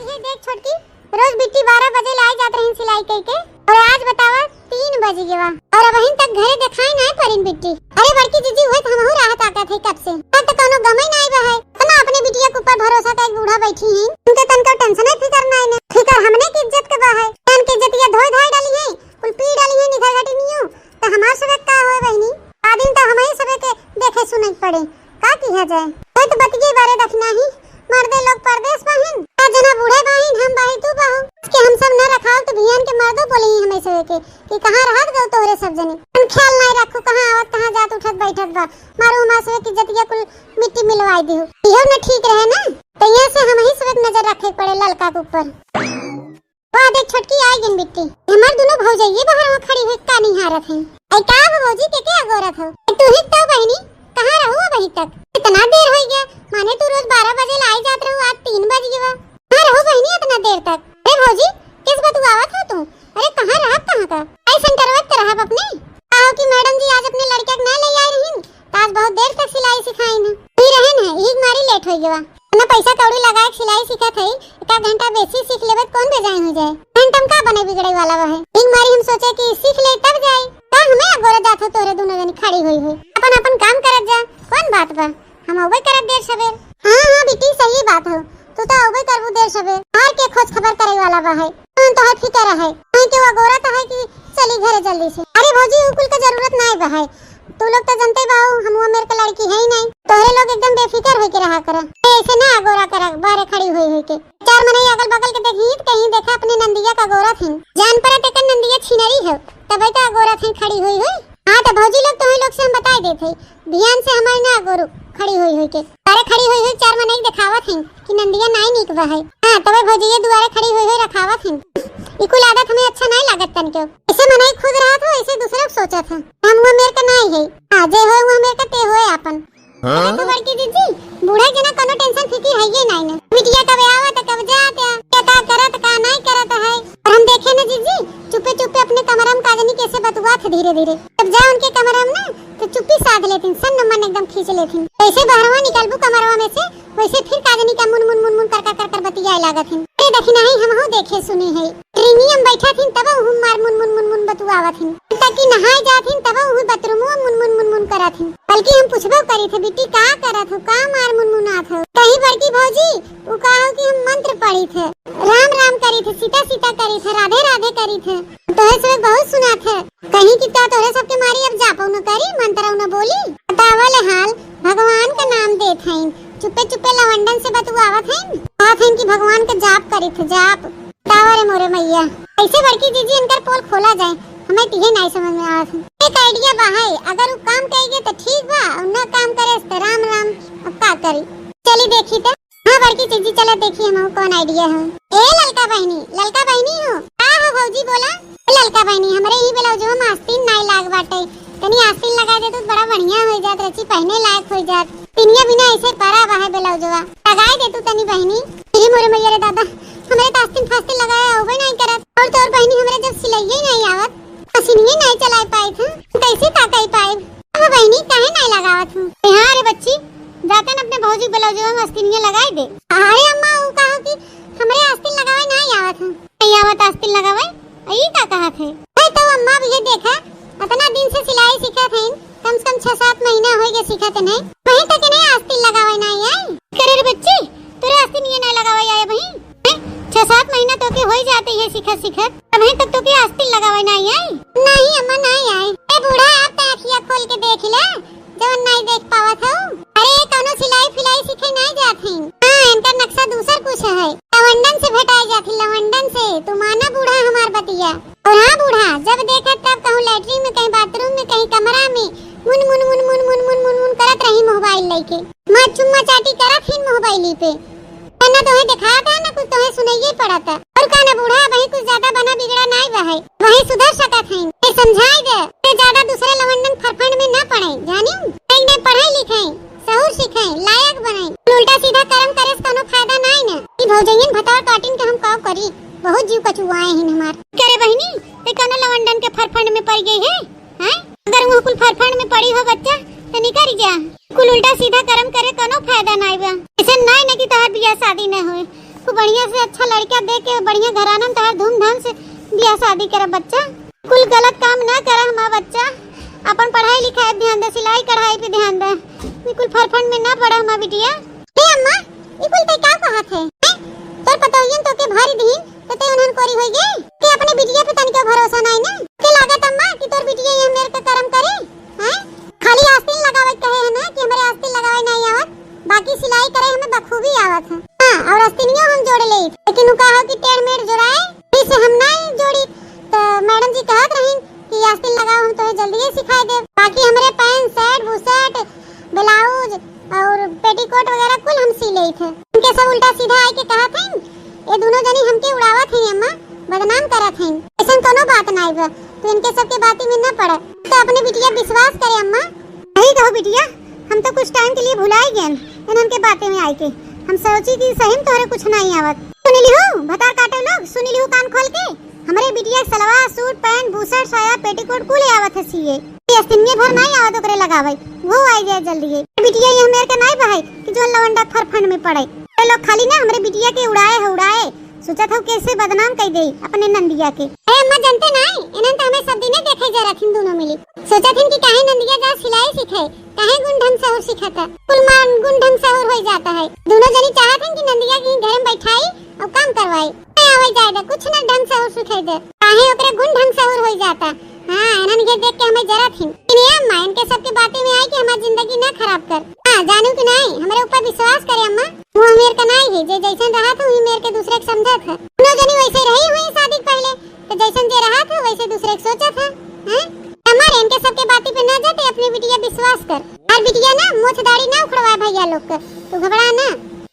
ये देख छोटकी, रोज बिट्टी 12 बजे लाई जात रही सिलाई करके, और आज बतावा 3 बजे के बा, और अब वहीं तक घरे दिखाई नहीं परिन बिट्टी। अरे बड़की जीजी हुए तो हमहू राहत आका थे कब से, अब तो कोनो गम ही नहीं बा है। तना अपने बिटिया के ऊपर भरोसा का एक बूढ़ा बैठी है, उनके तन का टेंशन है, फिकर नहीं है, फिकर हमने की इज्जत के बा है। तन की इज्जत ये धोई धाई डाली है, कुल पी डाली है, निधर घटी नहीं हो तो हमार सब का होए बहनी। आदिन तो हमें सब के देखे सुने पड़े, का किया जाए। कोई तो बतिये बारे दखना ही, मर्दे लोग परदेश बाहिन, जना बूढ़े बाहिन, हम बाही तू बाहू, कि हम सब न रखाओ तो भियान के मर्दों बोले ही हमें से के कि कहां रहत गौ तोहरे सब जने, हम ख्याल नहीं रखो कहां आवत कहां जात उठत बैठत बा, मारू हमार से की इज्जतिया कुल मिट्टी मिलवाई दियो। इहो न ठीक रहे ना, तो ये से हम ही सब नजर रखे पड़े ललका के ऊपर। वाह देख छोटकी आई गन बिट्टी, हमार दोनों भौजाई बाहर में खड़ी हुई का नहीं हारत है। आई का भौजी के क्या गोरत हो, तू ही तो बहनी कहां रहू अभी तक, इतना देर हो गया, माने तू रोज 12 बजे लाई जात रहू, आज 3 बज गया, कहां रहू बहनी इतना देर तक। अरे भौजी किस बात आवत हो तू, अरे कहां रहत कहां का, ऐसन करवत रहब अपने आओ कि मैडम जी आज अपने लड़के के ना ले आई रहीन, आज बहुत देर तक सिलाई सिखाई ना ही रहे ना, एक मारी लेट हो गया ना, पैसा कौड़ी लगा के सिलाई सिखत है, एक घंटा बेसी सीख लेबे कौन बेजाय हो जाए, घंटा का बने बिगड़े वाला है। एक मारी हम सोचे कि सीख ले तब जाए, का हमें अगोरे जात हो तोरे दोनों जनी खड़ी हुई है, अपन अपन काम करत जा, कौन बात बा, हम ओबे करत देर सवेर। हां बेटी सही बात हो, तू तो ओबे करबू देर सवेर, हार के खोज खबर करे वाला बा है, तो हर फिकर है नहीं के वो गोरा तो है कि चली घरे जल्दी से। अरे भौजी उकुल का जरूरत नहीं बा है, तू लोग तो जानते बाऊ हम मेरे का लड़की है ही नहीं, तोहरे लोग एकदम बेफिक्र होके रहा कर, ऐसे ना अगोरा कर बाहर खड़ी हुई के। चार मने अगल बगल के देखी कहीं देखा अपने नंदिया का गोरा थी, जान पर तक नंदिया छिनरी है, तब तो अगोरा थी खड़ी हुई। हाँ तो भौजी लोग तुम्हें लोग से हम बताई देते ध्यान से हमारे ना अगोरू खड़ी हुई के। अरे खड़ी हुई चार मने दिखावत है कि नंदिया नाई निक बा है। हां तबे भौजी ये दुआरे खड़ी हुई रखावत है। इकुल आदत हमें अच्छा नहीं लागत तन के। ऐसे मने खुद रहा था ऐसे दूसरा सोचा था हम वो मेरे का नहीं है। हां जे हो वो मेरे का ते होए अपन। हां तो बड़की दीदी बूढ़ा जना कोनो टेंशन फिकी है ये नहीं ना। बिटिया कब आवत कब जात क्या करत का नहीं करत है। और हम देखे ना जीजी चुपे चुपे अपने कमरा में काजनी कैसे बतुआ थे धीरे धीरे। जब जा उनके कमरा में ना तो चुप्पी साध लेती सन मन एकदम खींच लेती। ऐसे बाहरवा निकलबू कमरवा में से वैसे फिर काजनी का मुन मुन मुन मुन कर बतियाए लागत है। अरे देखी नहीं हम हो देखे सुने है ट्रेनियम बैठा थी तब हम मार मुन मुन मुन मुन बतुआवत थी ताकि नहाए जाथिन तब हम बाथरूम में मुन मुन मुन मुन करत थी। बल्कि हम पूछबो करी थे बेटी का करत हो का मार मुन मुनात हो। कहीं बड़की भौजी उ कहो कि हम मंत्र पढ़ी थे राम राम करी थे सीता सीता करी थे राधे राधे करी थे। तोहे सब बहुत सुना थे कहीं कि तोरे सबके मारी अब जापो न करी मंत्र न बोली बतावल हाल भगवान का नाम देत हैं चुपे चुपे लवंडन से बतुआवत हैं कहत हैं कि भगवान का जाप करी थे जाप तावरे मोरे मैया। ऐसे बड़की जीजी इनकर पोल खोला जाए हमें तिहे नहीं समझ में आवत है। एक आइडिया बा है अगर वो काम करेगे तो ठीक बा और न काम करे तो राम राम अब का करी। चली देखी तो हाँ बड़की जीजी चलो देखिए हम कौन आइडिया है। ए ललका बहनी हो का हो भौजी बोला। ललका बहनी हमरे ही ब्लाउज में आस्तीन नहीं लाग बाटे तनी आस्तीन लगा दे तो बड़ा बढ़िया हो जात रची पहने लायक हो जात। पिनिया बिना ऐसे करा बा है ब्लाउजवा लगाए दे तू तनी बहनी। तेरी मोरे मैया रे दादा हमरे आस्तीन फास्तीन लगाया होबे नहीं करत और तोर बहनी हमरे जब सिलाइए नहीं आवत मशीनिए नहीं चला पाई था कैसे ताकई पाए। अब बहनी काहे नहीं लगावत हूं। हां रे बच्ची जाते न अपने भौजी ब्लाउजवा में आस्तीनिया लगाई दे। अरे अम्मा वो कहो कि हमरे आस्तीन लगावे नहीं आवत है नहीं आवत आस्तीन लगावे ई का कहत है। तो अम्मा भी ये देखा इतना दिन से सिलाई सीखत हैं कम से कम 6-7 महीना हो गए सीखत नहीं वहीं तक नहीं आस्तीन लगावे नहीं आई। करे रे बच्ची तोरे आस्तीन ये नहीं लगावे आए वहीं 6-7 महीना तो के हो जाते है सीखत अभी तक तो के आस्तीन लगावे नहीं आई। नहीं अम्मा नहीं आई। ए बूढ़ा आप तो आँखियाँ खोल के देख ले जवन नहीं देख पावत हो। अरे कोनो सिलाई फिलाई सीखे नहीं जाती हां इनका नक्शा दूसर कुछ है लवंडन से भेटाई जाती लवंडन से तू माना बूढ़ा हमार बतिया। और हाँ बूढ़ा जब देखा तब कहूँ लैट्रिन में कहीं बाथरूम में कहीं कमरा में मुन मुन मुन मुन मुन मुन मुन मुन करत रही मोबाइल लेके मां चुम्मा चाटी करत ही मोबाइल पे ना तुम्हें दिखाया था ना कुछ तुम्हें सुनाइए पड़ा था। और कहना बूढ़ा वही कुछ ज्यादा बना बिगड़ा नहीं बा है वही सुधर सकत है ये समझाई दे ते ज्यादा दूसरे लवंडन फरफंड में ना पड़े जानियो एक ने पढ़ाई लिखाई सहूर सिखाई लायक बनाई उल्टा सीधा कर्म करे से कोनो फायदा नहीं ना। ई भौजयन भतार काटिन के हम काव करी बहुत जीव कचुआए हैं हमार। करे बहनी ते कोनो लवंडन के फरफंड में पड़ गई है हैं अगर वो कुल फरफंड में पड़ी हो बच्चा तो निकल जा कुल उल्टा सीधा कर्म करे कोनो फायदा नहीं बा। ऐसे नहीं न कि तोहर बियाह शादी न होए तू बढ़िया से अच्छा लड़का देख के बढ़िया घराना में तोहर धूमधाम से बियाह शादी करे बच्चा। कुल गलत काम ना करे हमारा बच्चा अपन पढ़ाई लिखाई ध्यान दे सिलाई कढ़ाई पे ध्यान दे कुल फरफंड में ना पड़ा हमारा बिटिया। हे अम्मा ई कुल ते का कहत है तोर पतोहियन तो के भारी दीन तो ते उन्हन कोरी होई गे के अपने बिटिया पे तनिको भरोसा नहीं ना के लागत अम्मा कि तोर बिटिया ये मेरे का कर्म करे हैं खाली आस्तीन लगावे कहे है ना कि हमरे आस्तीन लगावे नहीं आवत बाकी सिलाई करे हमें बखूबी आवत है। हां और आस्तीनियो हम जोड़ ले लेकिन उ कहो कि टेढ़ मेढ़ जोड़ाए इसे हम नहीं जोड़ी तो मैडम जी कहत रही कि आस्तीन लगाओ हम तो जल्दी ही सिखा दे बाकी हमरे पैंट शर्ट बुशर्ट ब्लाउज और पेटीकोट वगैरह कुल हम सी ले थे उनके सब उल्टा सीधा आके कहत हैं ये दोनों जनी हमके उड़ावत हैं अम्मा बदनाम करत हैं ऐसा कोनो बात नहीं बा तो इनके सब के बाती में न पड़े तो अपने बिटिया विश्वास करे अम्मा। नहीं कहो बिटिया हम तो कुछ टाइम के लिए भुलाई गए इनन के बातें में आई के हम सोची कि सही में तोरे कुछ नहीं आवत सुनी लिहो भतार काटे लोग सुनी लिहो कान खोल के हमरे बिटिया सलवार सूट पैंट बुशर्ट साया पेटीकोट कुल आवत है सीए अस्तिन्ने भर नहीं आवत ओकरे लगावे वो आई जाए जल्दी है बिटिया ये मेरे के नहीं बहाई कि जो लवंडा फरफंड में पड़े ये लोग खाली ना हमरे बिटिया के उड़ाए सोचा था कैसे बदनाम कर दे अपने नंदिया के। अरे अम्मा जानते नहीं इनन तो हमें सब दिने देखे जा रखिन दोनों मिली सोचा थी कि काहे नंदिया जा सिलाई सीखे काहे गुण ढंग से और सिखाता कुल मान गुण ढंग से और हो जाता है दोनों जनी चाहत हैं कि नंदिया के घर में बैठाई और काम करवाई आवे जाएगा कुछ ना ढंग से और सिखाई दे काहे ओकरे गुण ढंग से और हो जाता हाँ इन्हन के देख के हमें जरा थी लेकिन ये अम्मा इनके सबके बातें में आई कि हमारी जिंदगी न खराब कर। हाँ जानू कि नहीं हमारे ऊपर विश्वास करे अम्मा। वो मेरे का नहीं है जे जैसन रहा था वही मेरे के दूसरे के समझा था। दोनों जनी वैसे रही हुई शादी के पहले तो जैसन जे रहा था वैसे दूसरे के सोचा था। हैं हमारे इनके सबके बातें पे न जाते अपनी बिटिया विश्वास कर। और बिटिया ना मुछ दाढ़ी ना उखड़वा भैया लोग का तू घबरा ना।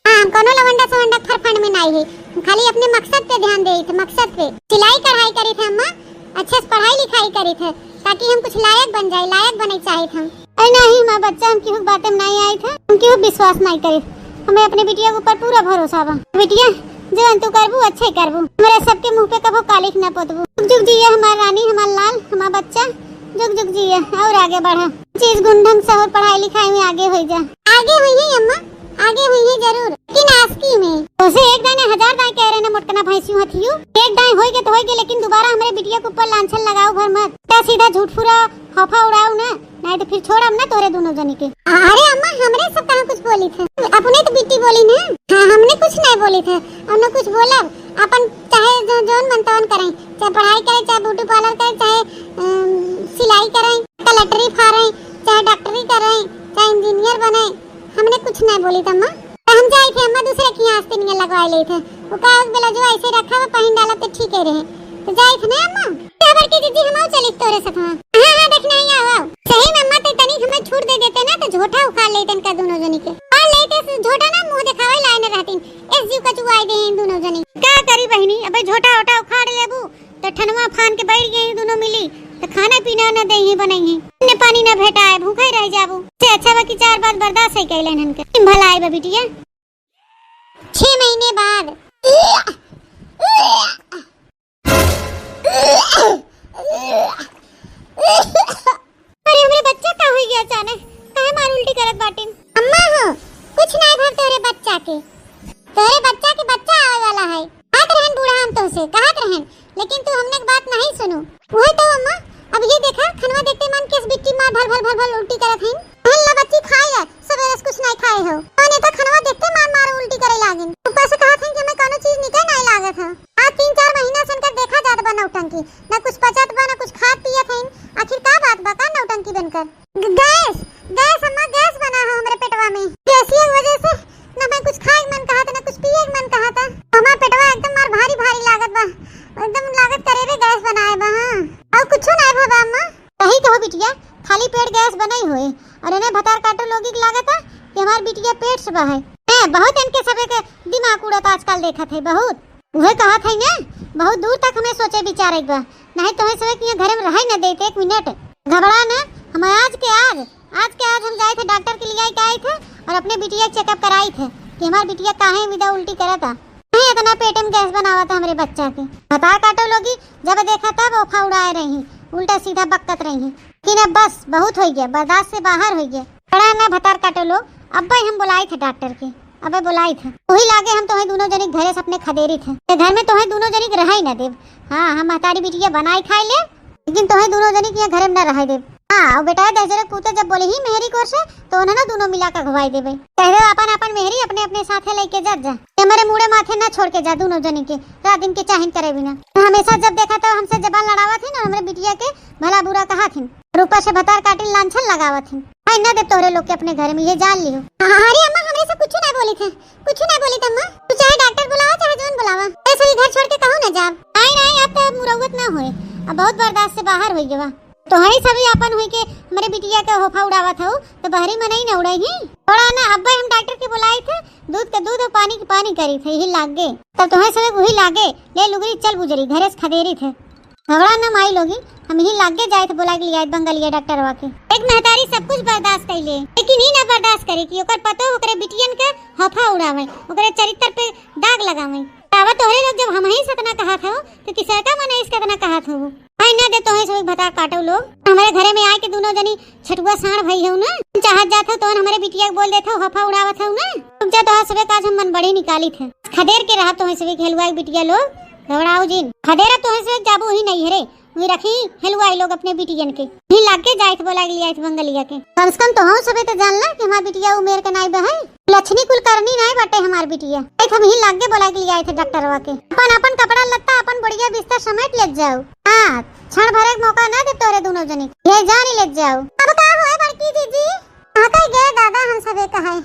हाँ हम कोनो लवंडा सवंडा फरफंड में नहीं है खाली अपने मकसद पे ध्यान दे थे मकसद पे सिलाई कढ़ाई करी थे अम्मा अच्छे से पढ़ाई लिखाई करी थे ताकि हम कुछ लायक बन जाए लायक बने चाहे थे। अरे नहीं हमारा बच्चा हम क्यों बातें में नहीं आई था हम क्यों विश्वास नहीं करे हमें अपने बिटिया के ऊपर पूरा भरोसा बा। बिटिया जो तू करबू अच्छे करबू मेरे सबके मुंह पे कबो कालिक न पोतबू। जुग जिया हमारा रानी हमारा लाल हमारा बच्चा जुग जुग जिया और आगे बढ़ा चीज गुंडम से और पढ़ाई लिखाई में आगे हो जा। आगे हुई है अम्मा आगे हुई है जरूर लेकिन आस्की में उसे एक दाने 1000 दाए कह रहे ना मोटकना भैंसियों हथियो एक दाए होई के लेकिन दोबारा हमारे बिटिया के ऊपर लांछन लगाओ भर मत सीधा झूठ फुरा हफा उड़ाओ ना नहीं तो फिर छोड़म ना तोरे दोनों जनी के। अरे अम्मा हमरे सब कहां कुछ बोली थे अपने तो बिट्टी बोली ना। हाँ हमने कुछ नहीं बोली थे हमने कुछ बोला अपन चाहे जोन मनतवन करें चाहे पढ़ाई करें चाहे ब्यूटी पार्लर करें चाहे सिलाई करें कलेक्टरी फारें चाहे डॉक्टरी करें चाहे इंजीनियर बने हमने कुछ नहीं बोली थी अम्मा। हम जाए थे अम्मा दूसरे की आस्तीन में लगवा ले थे वो कागज बेला जो ऐसे रखा हुआ पहन डाला तो ठीक है रहे तो जाए थे ना अम्मा खबर की दीदी हम चली तोरे साथ। हां हां देखना ही आओ सही में अम्मा तो तनी हमें छूट दे देते ना तो झोटा उखाड़ लेते इनका दोनों जनी के और लेते झोटा ना मुंह दिखावे लाइन रहती एस जीव का चुवाई दे दोनों जनी का करी बहनी अबे झोटा ओटा उखाड़ लेबू तो ठनवा फान के बैठ गई दोनों मिली तो खाना पीना न दे ही बनाई ने पानी न भेटाए भूखे रह जाबू से अच्छा बा कि 4 बात बर्दाश्त है कैलन हन के भला आए बा बिटिया 6 महीने बाद। अरे हमरे बच्चा का हो गया अचानक काहे मार उल्टी करत बाटिन अम्मा हो कुछ नहीं भर तोरे बच्चा के बच्चा आवे वाला है कहत रहन बूढ़ा हम तो से कहत रहन लेकिन तू हमने की बात नहीं सुनो वही तो अम्मा अब ये देखा खनवा देखते मन केस बिट्टी मार भल भल उल्टी करत है हल्ला बच्ची खाई है सवेरे कुछ नहीं खाए हो मैंने तो खनवा देखते मार उल्टी करे लागिन ऊपर से कहत है कि हमें कोनो चीज निकल नहीं लागत है आज 3-4 महीना से कर देखा जात बा नौटंकी ना कुछ पचत बा ना कुछ खात पियत है आखिर का बात बा का नौटंकी बनकर गैस अम्मा गैस बना है हमरे पेटवा में इसी वजह से ना मैं कुछ खाए मन कहा था ना कुछ पिए मन कहा था हमारा पेटवा एकदम मार भारी लागत बा एकदम लागत करे रे गैस बनाए बा। हां और कुछ नहीं भबा अम्मा सही कहो बिटिया खाली पेट गैस बनाई होए और इन्हें भतार काटो लोगी की लागत है कि हमार बिटिया पेट से बा है बहुत इनके सबे के दिमाग उड़त आजकल देखत है बहुत वह कहा था ना बहुत दूर तक हमें सोचे विचारे बा नहीं तो हमें सबे के घर में रह न देते 1 मिनट घबरा ना हम आज के आज हम जाए थे डॉक्टर के लिए आए थे और अपने बिटिया चेकअप कराई थे कि हमारी बिटिया काहे विदा उल्टी करा था नहीं इतना पेट में गैस बनावा था हमारे बच्चा के भतार काटो लोगी जब देखा तब ओफा उड़ाए रही उल्टा सीधा बकत रही लेकिन अब बस बहुत हो गया बर्दाश्त से बाहर हो गया बड़ा ना भतार काटो लोग अब भाई हम बुलाए थे डॉक्टर के अबे बुलाई थे वही लागे हम तुम्हें दोनों जनी घरे से अपने खदेरी थे घर में तुम्हें दोनों जनी रह ही न देव। हाँ हम हतारी बिटिया बनाई खाई ले लेकिन तुम्हें दोनों जनी के घर में न रह देव। हाँ बेटा दहजरे पूते जब बोले ही मेहरी कोर से तो उन्हें ना दोनों मिला कर घुवाई देवे कह दे अपन मेहरी अपने अपने साथे लेके जा हमारे मुड़े माथे ना छोड़ के जा दोनों जनी के रात दिन के चाहिन करे बिना हमेशा जब देखा तो हमसे जबान लड़ावा थी ना हमारे बिटिया के भला बुरा कहा थी रूपा से भतार काटिल लांछन लगावा थी आई ना दे तोरे लोग के अपने घर में ये जान लियो। अरे अम्मा हमरे से कुछ नहीं बोली थे अम्मा तू चाहे डॉक्टर बुलावा चाहे जोन बुलावा ऐसे ही घर छोड़ के कहूं ना जा नहीं अब तो मुरवत ना होए अब बहुत बर्दाश्त से बाहर हो गया तो हई सभी अपन हुई के हमारे बिटिया के होफा उड़ावा था तो बहरी में नहीं न उड़ाई ही थोड़ा ना अब हम डॉक्टर के बुलाए थे दूध का दूध और पानी की पानी करी थे यही लाग गए तब तुम्हें सभी वही लागे ले लुगरी चल गुजरी घरे से खदेरी थे घबरा न माई लोगी हम यही लागे जाए थे बुला के लिए बंगलिया डॉक्टर वा के एक महतारी सब कुछ बर्दाश्त कर ले लेकिन ही ना बर्दाश्त करे कि ओकर पतो ओकरे बिटियन के हफा उड़ावे ओकरे चरित्र पे दाग लगावे तावा तोहरे लोग जब हम ही सतना कहा था तो किसी का मन इसका तना कहा था वो आई ना दे तोहे सब भता काटो लोग हमारे घरे में आए के दोनों जनी छटुआ साण भई हो ना चाहत जात हो तो हमारे बिटिया बोल देता हफा उड़ावत हो ना तुम जा तो सबे काज हम मन बड़ी निकाली थे खदेर के रहा तो सबे खेलवा बिटिया लोग घबराओ जिन खदेरा तो से जाबू ही नहीं रे वही रखी हेलुआई लोग अपने बिटियन के ही लाग के जाए थे बोला लिया थे बंगलिया के। कम से कम तो हम सबे तो जानला कि हमार बिटिया उमेर के नाई बहन लक्ष्मी कुल करनी नहीं बाटे हमार बिटिया। हम ही लाग के बोला लिया थे डॉक्टरवा के। अपन अपन कपड़ा लत्ता अपन बढ़िया बिस्तर समेट ले जाओ। हां क्षण भर एक मौका ना दे तोरे दोनों जने ये जान ले जाओ। अब का होए बड़की दीदी हां कह गए दादा हम सबे कहे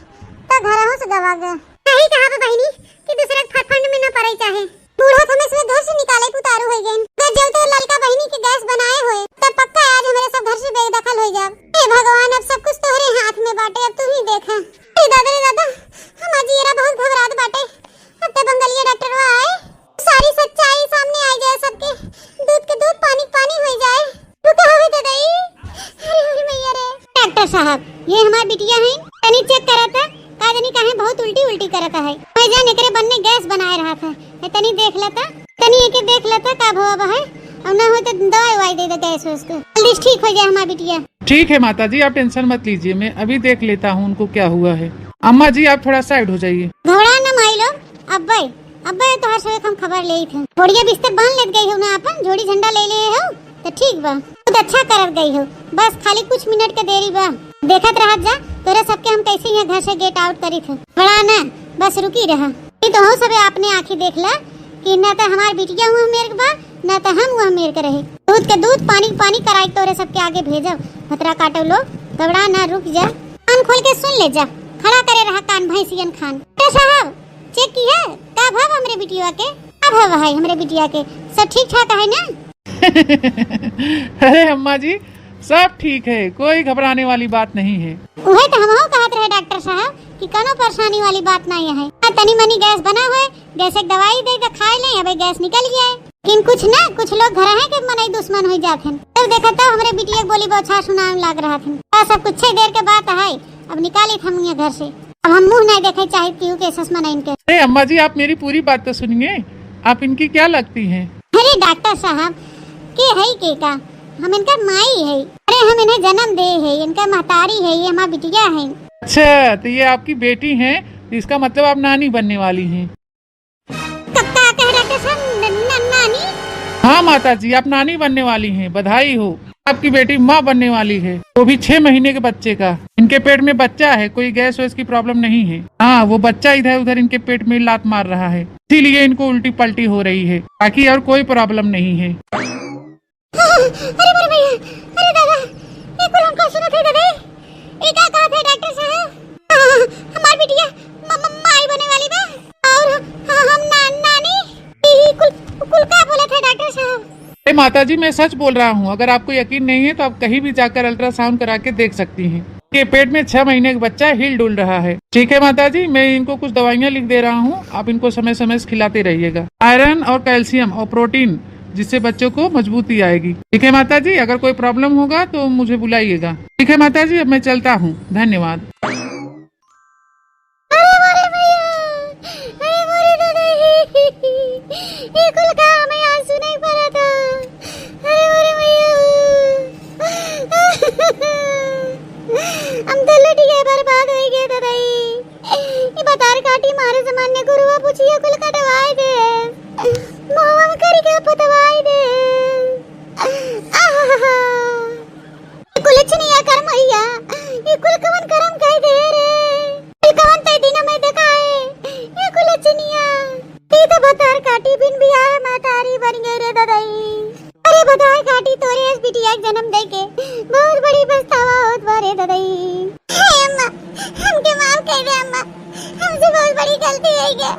त घरहु से गवा गए। कही कहा बहिनी कि दूसरे फटफंड में न पड़े चाहे बूढ़ा हमें से घर से निकाले उतारू हो गए। जब तो लड़का बहिनी के गैस बनाए हुए तब पक्का आज हमारे सब घर से बेदखल हो जाए। हे भगवान अब सब कुछ तोहरे हाथ में बाटे अब तू ही देखा। ए दादा रे दादा हम आज येरा बहुत घबरात बाटे। अब ते बंगलिया डॉक्टरवा आए सारी सच्चाई सामने आ जाए सबके दूध के दूध पानी पानी हो जाए। रुका हो दादाई अरे मैया रे डॉक्टर साहब ये हमार बिटिया है तनी चेक करा था का जानी काहे बहुत उल्टी उल्टी करता है। मैं जान एकरे बनने गैस बनाए रहा था तनी देख लेता तनी एके देख लेता का भवा है और ना हो तो दवाई वाई दे दे गैस उसको जल्दी ठीक हो जाए हमारी बिटिया।
ठीक है माता जी आप टेंशन मत लीजिए मैं अभी देख लेता हूँ उनको क्या हुआ है। अम्मा जी आप थोड़ा साइड हो जाइए।
घबरा न माई लोग अब्बे तो हर समय हम खबर ले थे बढ़िया बिस्तर बांध लेत गई हो ना अपन जोड़ी झंडा ले ले हो तो ठीक बा खुद अच्छा करत गई हो। बस खाली कुछ मिनट के देरी बा देखत रह जा तोरे सबके हम कैसे यहाँ घर से गेट आउट करी थे। बड़ा ना बस रुकी रहा तो हो सबे आपने आँखी देख ला कि न तो हमार बिटिया हुआ मेरे के बा न तो हम हुआ मेरे के रहे। दूध के दूध पानी पानी कराई तोरे सबके आगे भेजो खतरा काटो लो घबरा ना रुक जा कान खोल के सुन ले जा खड़ा करे रहा कान भैंसियन खान। साहब चेक की है का भाव हमरे बिटिया के अब है भाई हमरे बिटिया के सब ठीक ठाक है ना।
अरे अम्मा जी सब ठीक है कोई घबराने वाली बात नहीं है।
वही तो हम कहते रहे डॉक्टर साहब कि कोनो परेशानी वाली बात नहीं है। तनी मनी गैस बना हुआ है गैस एक दवाई दे के खाए ले अबे गैस निकल गया है। लेकिन कुछ लोग घर है के मनई दुश्मन हो जाते हैं। तब देखा तो हमरे बिटिया बोली बौछार सुनाने लग रहा था सब कुछ देर के बात है अब निकाली हम ये घर से अब हम मुंह नहीं देखे चाहे क्यों के ससमन इनके।
अरे अम्मा जी आप मेरी पूरी बात तो सुनिए आप इनकी क्या लगती हैं?
अरे डॉक्टर साहब के है के का हम इनका माई है। अरे हम इन्हें जन्म दे है इनका महतारी है ये हमारी बिटिया है।
अच्छा तो ये आपकी बेटी है इसका मतलब आप नानी बनने वाली हैं।
कब कह डॉक्टर साहब नानी?
हाँ माता जी आप नानी बनने वाली हैं बधाई हो। आपकी बेटी माँ बनने वाली है वो भी 6 महीने के बच्चे का। इनके पेट में बच्चा है कोई गैस वैस की प्रॉब्लम नहीं है। हाँ वो बच्चा इधर उधर इनके पेट में लात मार रहा है इसीलिए इनको उल्टी पलटी हो रही है बाकी और कोई प्रॉब्लम नहीं है।
अरे मेरे भैया अरे दादा ये कुल हमको सुना थे दादा ये क्या कहा थे डॉक्टर साहब हमारी बिटिया माई बने वाली बा और हम नानी कुल का बोले थे डॉक्टर साहब।
अरे माता जी मैं सच बोल रहा हूँ अगर आपको यकीन नहीं है तो आप कहीं भी जाकर अल्ट्रासाउंड करा के देख सकती हैं। ये पेट में 6 महीने का बच्चा हिल डुल रहा है। ठीक है माता जी मैं इनको कुछ दवाइयाँ लिख दे रहा हूँ आप इनको समय समय से खिलाते रहिएगा आयरन और कैल्शियम और प्रोटीन जिससे बच्चों को मजबूती आएगी। ठीक है माता जी अगर कोई प्रॉब्लम होगा तो मुझे बुलाइएगा। ठीक है माता जी अब मैं चलता हूँ धन्यवाद।
हम तो लुट गए बर्बाद हो गए दादाई ये बतार काटी मारे जमाने गुरुआ पूछिए कुल कटवाई दे मोवा में करी के पतवाई दे कुल चनिया कर मैया ये कुल कवन करम कह दे रे ये कवन तई दिन में देखाए ये कुल चनिया ये तो बतार काटी बिन बियाह मातारी बन गई रे दादाई। अरे बतार काटी तोरे इस बिटिया के जन्म दे के बहुत बड़ी पछतावा होत बारे दादाई। अम्मा हमके माफ कर दे अम्मा हमसे बहुत बड़ी गलती हो गई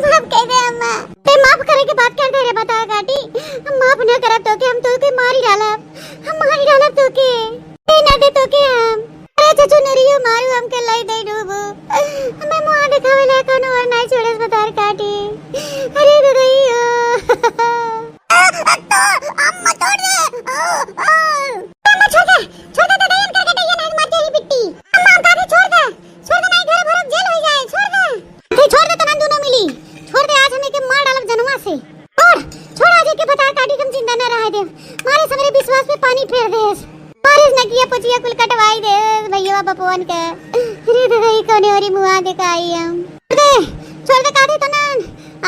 माफ कर दे अम्मा। ते माफ करे के बात कर दे रे बता काटी हम माफ न करब तो के हम तो के मारी डालब तो के ते न दे तो के हम अरे चचू नरियो मारू हमके लाई दे डूबो हमें मुंह दिखावे ला कोनो और नहीं छोड़स बता काटी। अरे दादाई अम्मा छोड़ दे अम्मा छोड़ दे दादा इनका के ये नहीं मार तेरी बिट्टी अम्मा का भी छोड़ दे नहीं घर भर जेल हो जाए छोड़ दे तमन दोनों मिली छोड़ दे आज हमें के मार डालब जनवा से छोड़ आज के बता काटी तुम चिंता न रहे दे मारे समरे विश्वास पे पानी फेर दे बारिश न किया पचिया कुल कटवाई दे भैया बपवन के। अरे दादा ये कोने औरी मुआ दिखाई हम छोड़ दे काटी तनन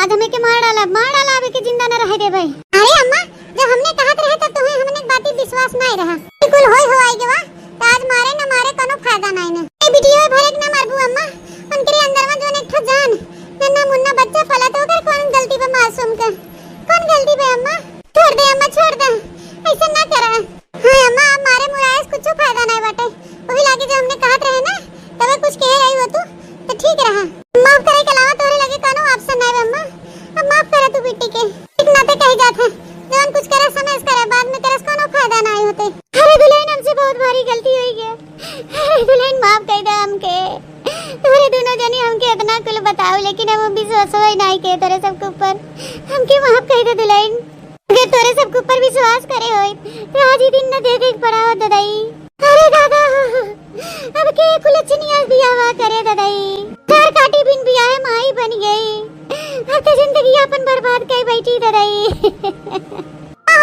आज हमें के मार डाला अबे के जिंदा न रहे दे भाई। अरे अम्मा जब हमने कहत रहे तब तुम्हें हमने बात विश्वास नहीं रहा। बिल्कुल होई हो आई गवा तो आज मारे न मारे कोनो फायदा नहीं ना। ए वीडियो भरे के ना मारबू अम्मा। उनके अंदर में जोन एक ठो जान नन्ना मुन्ना बच्चा पला तो ओकर कौन गलती पे मासूम का कौन गलती पे अम्मा? छोड़ दे अम्मा छोड़ दे ऐसा ना करा। हां अम्मा मारे मुराए कुछ फायदा नहीं बाटे। वही लागे जो हमने कहत रहे ना तब कुछ कह रही हो तू तो ठीक रहा। माफ करे के अलावा तोरे लगे कोनो ऑप्शन नहीं अम्मा। अब माफ करे तू बेटी के इतना तो कह जात है जवन कुछ करे समझ करे बाद में तेरा कोनो फायदा नहीं होते। अरे दुल्हन हमसे बहुत भारी गलती हुई है। अरे दुल्हन माफ कर दे हमके। तोरे दोनों जनी हमके इतना कुल बताओ लेकिन हम विश्वास ही नहीं के तोरे सबके ऊपर। हमके माफ कर दे दुल्हन। अगर तोरे सबके ऊपर विश्वास करे होई तो आज ही दिन न देखे पड़ा हो ददाई। अरे दादा अब के कुलचनिया बियाह करे ददाई। घर काटी बिन बियाह माई बन गई। अब तो जिंदगी अपन बर्बाद कर बैठी ददाई।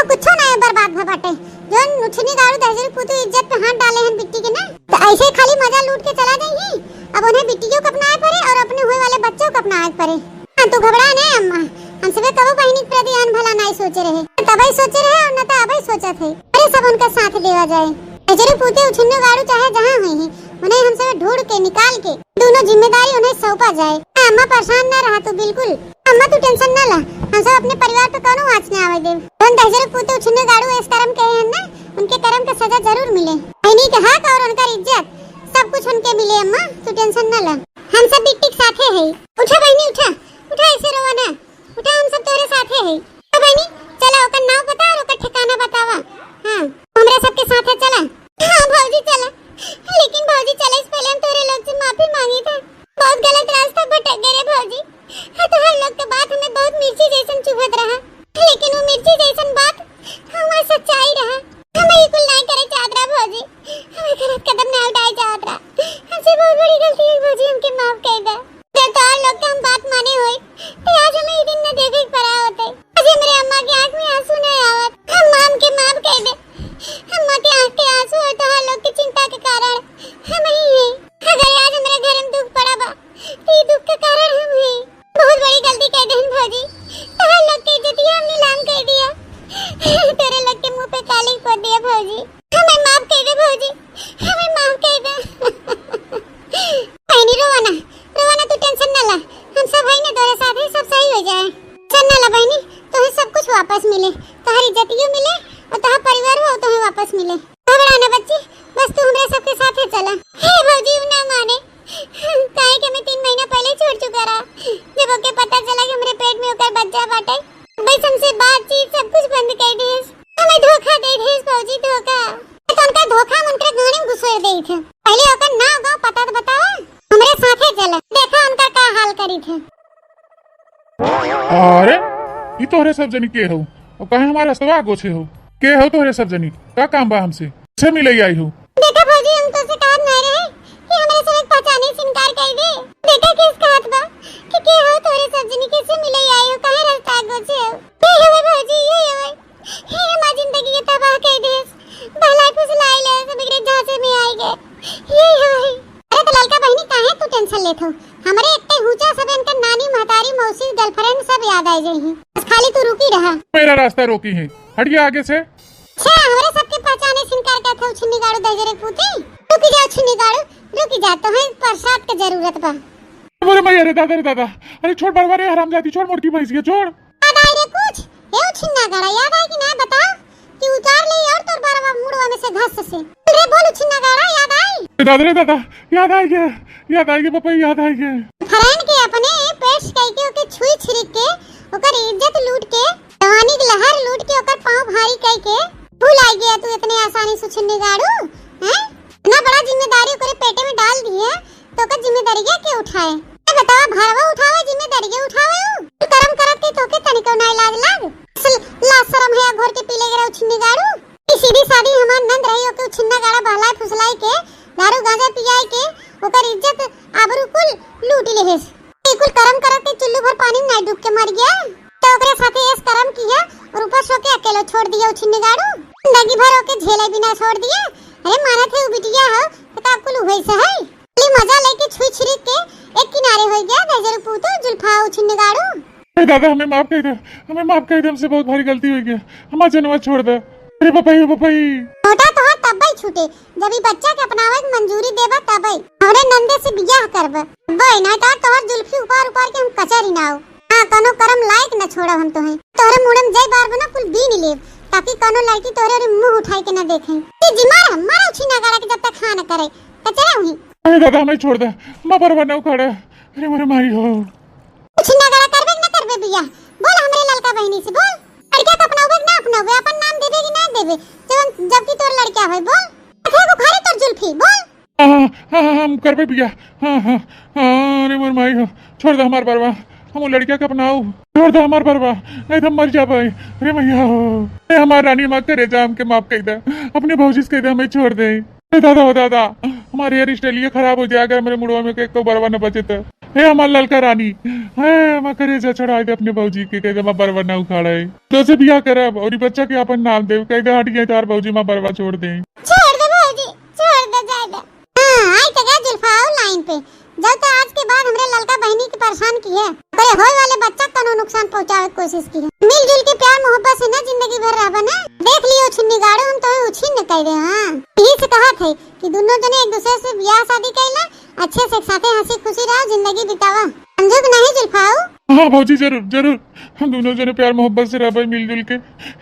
कुछ नहीं बर्बाद भ बाटे जोन नुछनी गाड़ू दहजरी पुतु इज्जत पे हाथ डाले हैं बिट्टी के ना तो ऐसे खाली मजा लूट के चला गई है। अब उन्हें बिट्टियों को अपनाए पड़े और अपने हुए वाले बच्चों को अपनाए पड़े। हां तू घबरा नहीं अम्मा। हम सब कबो बहनी के प्रति अन भला नहीं सोचे रहे तबई सोचे रहे और न त अबई सोचत है। अरे सब उनका साथ देवा जाए। दहजरी पुतु उछन्नो गाड़ू चाहे जहां हुई है उन्हें हम सब ढूंढ के निकाल के दोनों जिम्मेदारी उन्हें सौंपा जाए। अम्मा परेशान ना रहा तू बिल्कुल। अम्मा तू टेंशन ना ला। हम सब अपने परिवार पे कोनो आँच न आवे दे। उन दहजरी पुतु उछन्नो गाड़ू इस कर्म के हैं ना उनके कर्म का सजा जरूर मिले। बहनी के हक और उनका इज्जत सब कुछ उनके मिले अम्मा तू टेंशन ना ला। हम सब बिट्टी के साथे है। उठा बहनी उठा उठा ऐसे रोवा ना उठा हम सब तोरे साथे है। तो बहनी चला ओकर नाम बता और ओकर ठिकाना बतावा। हां हमरा सबके साथे चला। हां भौजी चला लेकिन भौजी चले इस पहले हम तोरे लोग से माफी मांगी था। बहुत गलत रास्ता भटक गए रे भौजी। तो हर लोग के बात हमें बहुत मिर्ची जैसन चुभत रहा लेकिन वो मिर्ची जैसन बात हमारी सच्चाई रहा। हमें बिल्कुल नहीं करे चाहत रहा भौजी। हमें गलत कदम ना उठाए चाहत रहा। हमसे बहुत बड़ी गलती हुई भौजी हमके माफ कर दे। जब तो और लोग के हम बात माने होई तो आज हमें ये दिन न देखे पड़ा होते। आज मेरे अम्मा की आंख में आंसू नहीं आवत। हम माम के माफ कर दे। अम्मा के आंख के आंसू और तो हर लोग की चिंता के कारण हम ही है। अगर आज हमारे घर में दुख पड़ा बा तो ये दुख का कारण हम है। बहुत बड़ी गलती कर दी भौजी। तो हर लोग की इज्जत हम नीलाम कर दिया। तेरे लोग के मुंह पे काली पोत दिया भौजी। हमें माफ कर दे भौजी। हमें माफ कर दे। बहनी रोवाना तू टेंशन ना ला। हम सब है ना तेरे साथ ही सब सही हो जाए। चल ना ला बहनी तो सब कुछ वापस मिले। तुम्हारी इज्जतियों मिले और तुम्हारा परिवार हो तुम्हें वापस मिले। घबराना बच्ची बस तू हमारे सबके साथ चला। हे भौजी ना माने काहे के मैं 3 महीना पहले छोड़ चुका रहा। जब ओके पता चला कि मेरे पेट में होकर बच्चा बाटे बस हमसे बातचीत सब कुछ बंद कर दी। हमें धोखा दे दे भौजी धोखा। तो उनका धोखा उनके गाने में घुसोड़ दे थे। पहले होकर ना गांव पता तो बताओ हमारे साथे चला देखा उनका क्या हाल करी थे।
अरे ये तोहरे सब जनी के हो और कहे हमारे रस्तवा गोछे हो के हो तोहरे सब जनी का काम बा हमसे से मिले आई हो।
देखा भौजी हम तो से कहत नहीं रहे कि हमारे सब पहचाने से इनकार कर दे। देखा किस कहत बा कि के हो तोरे सब जनी के से मिले आई हो कहे रास्ता गोछे हो। ये हो भौजी ये हो हे हमारी जिंदगी के तबाह कर दे। भलाई फुसलाई ले सब बिगड़े झांसे में आई गए। ये हो अरे तो ललका बहनी काहे तू टेंशन लेत हो। हमारे इतने हुचा सब इनका नानी महतारी मौसी गर्लफ्रेंड सब याद आ जाई हैं। बस खाली तू रुकी रहा।
मेरा रास्ता रोकी है हटिए आगे से।
अच्छा हमारे सबके पहचाने से इनकार करते हो छिन्नी गाड़ू दहजरे पूती। रुकी जाओ छिन्नी गाड़ू रुकी जा तो है प्रसाद की जरूरत बा।
बोले मैं अरे दादा अरे छोड़ बरबारे हरामजादी छोड़ मोटी भैंस के छोड़।
याद आई रे कुछ ये छिन्ना गाड़ा याद आई कि ना बताओ कि उतार ले और तोर बरवा मुड़वा में से घास से रे बोल छिन्ना गाड़ा याद आई।
दादा याद आई गया पापा याद आई गया।
फरन के अपने पेट कह के ओके छुई छिरिक के ओकर इज्जत लूट के जवानी की लहर लूट के ओकर पांव भारी कह के भूल आई गया तू इतने आसानी से छिन्नी गाड़ू हैं। इतना बड़ा जिम्मेदारी ओकरे पेटे में डाल दी है तो ओकर जिम्मेदारी के उठाए बतावा भरवा उठावे जिम्मेदारी के उठावे तू कर्म करत के तोके तनिको ना इलाज लाग ला शर्म है घोर के पीले गिरा छिन्नी गाड़ू। सीधी सादी हमार नंद रही ओके छिन्ना गाड़ा बहलाई फुसलाई के दारू गांजा पियाई के ओकर इज्जत आबरू कुल लूट लेहिस। कुल कर्म करत के चुल्लू भर पानी में ना डूब के मर गया तो ओकरे साथे ऐस कर्म किया और ऊपर सो के अकेले छोड़ दिया छिन्नी गाड़ू। जिंदगी भर ओके झेले बिना छोड़ दिया। अरे माना थे उ बिटिया हो तो कुल होइस है मजा लेके छुई छिरिक के एक किनारे हो गया दहजर पूतो जुल्फा छिन्नी गाड़ू।
अरे दादा हमें माफ कर दे, हमें माफ कर दे, हमसे बहुत भारी गलती हुई है, हमारा जनवा छोड़ दे। अरे पापाई पापाई
छोटा तो हाथ तब ही छूटे जब ई बच्चा के अपनावे के मंजूरी देबा तब ही हमरे नंदे से बियाह करब बई ना तो तोहर जुल्फी ऊपर ऊपर के हम कचरी ना हो। हां कोनो करम लायक न छोड़ब हम तोहे तोहरे मुड़म जय बार बना कुल बी नहीं लेब ताकि कोनो लड़की तोहरे मुंह उठाई के न देखे। ते जिमार मारा उछी ना गाड़ा के जब तक खा न करे कचरा हुई।
अरे दादा हमें छोड़ दे, मां परवा न उखाड़े, अरे मोरे मारी हो
उछी ना गाड़ा करबे न करबे बियाह बोल हमरे लड़का बहनी से बोल लड़का का अपनावे ना अपनावे अपन नाम देबे कि ना देबे जबकि तोर लड़का होय बोल अथे को खाली तोर जुल्फी बोल।
हाँ हम करबे बिया। हाँ अरे मोर माई हो छोड़ दे हमार परवा, हम लड़किया के अपनाऊ, छोड़ दे हमार परवा नहीं तो हम मर जा भाई। अरे भैया हो हमार रानी माँ करे जा हमके माफ कर दे, अपने भौजी से कह दे हमें छोड़ दे। दादा हो दादा हमारे हेयर स्टाइल ये खराब हो जाएगा, मेरे मुड़वा में एक तो बरवा न बचे तो हे हमार ललका रानी है माँ करे जा चढ़ा दे अपने भौजी के कह दे माँ बरवा न उखाड़े तो से बिया करब और बच्चा के अपन नाम दे कह दे हट गए तार भौजी माँ बरवा छोड़ दे।
छोड़ दे भौजी छोड़ दे जाए दे। हां आई तो गया जुल्फाओ लाइन पे जब तो आज के बाद हमरे ललका बहनी की परेशान की है अरे होए वाले बच्चा को नुकसान पहुंचावे की कोशिश की है। मिलजुल के प्यार मोहब्बत से ना जिंदगी भर रहबा ना देख लियो छिन्नी गाड़ो हम तो उछिन न कह दे। हां यही से कहा थे कि दोनों जने एक दूसरे से ब्याह शादी कैला अच्छे से साथे हंसी खुशी रहो जिंदगी बितावा समझो कि नहीं जुल्फाओ।
हाँ भौजी जरूर जरूर हम दोनों जने प्यार मोहब्बत से रह मिलजुल के,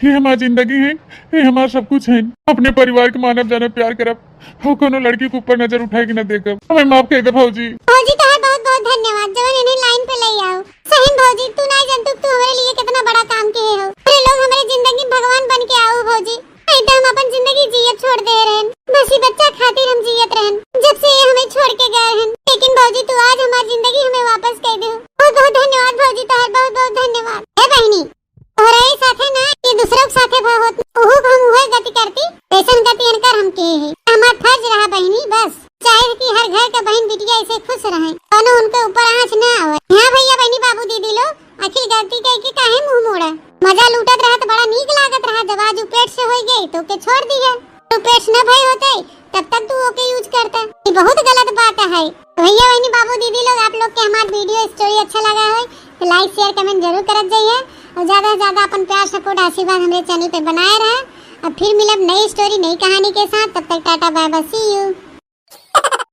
ये हमारी जिंदगी है, ये हमारा सब कुछ है। अपने परिवार के मानव जाने प्यार करब हो कोनो लड़की के ऊपर नजर उठाए कि न देखब हमें माफ कर दे भौजी।
भौजी तो बहुत बहुत धन्यवाद जवन इन्हें लाइन पे ले आओ। सही भौजी तू नहीं जानती तू हमारे लिए कितना बड़ा काम किए हो। अरे लोग हमारी जिंदगी भगवान बन के आओ भौजी नहीं तो हम अपन जिंदगी जियत छोड़ दे रहे हैं बस ये बच्चा खातिर हम जियत रहन जब से ये हमें छोड़ के गए हैं। लेकिन भौजी तू आज हमारी जिंदगी हमें वापस कर दे। बहुत बहुत धन्यवाद भौजी तोहर बहुत बहुत धन्यवाद। हे बहनी तोहरे ही साथे ना ये दूसरों के साथे भाव होत ओहू हम उहे गति करती ऐसन गति इनकर हम किए हैं। हमार फर्ज रहा बहनी बस चाहे कि हर घर का बहन बिटिया ऐसे खुश रहे कोनो उनके ऊपर आँच न आवे। हाँ भैया बहनी बाबू दीदी लोग आखिर गलती कह के काहे मुंह मोड़ा मजा लूटत रहा तो बड़ा नीक लागत रहा जब आज पेट से हो गई तो के छोड़ दी है तो पेट न भय होते तब तक तू ओके यूज करता ये बहुत गलत बात है। भैया बहनी बाबू दीदी लोग आप लोग के हमारा वीडियो स्टोरी अच्छा लगा है तो लाइक शेयर कमेंट जरूर करत जाइए और ज्यादा से ज्यादा अपन प्यार सपोर्ट आशीर्वाद हमारे चैनल पे बनाए रहे। अब फिर मिलब नई स्टोरी नई कहानी के साथ, तब तक tata bye bye see you.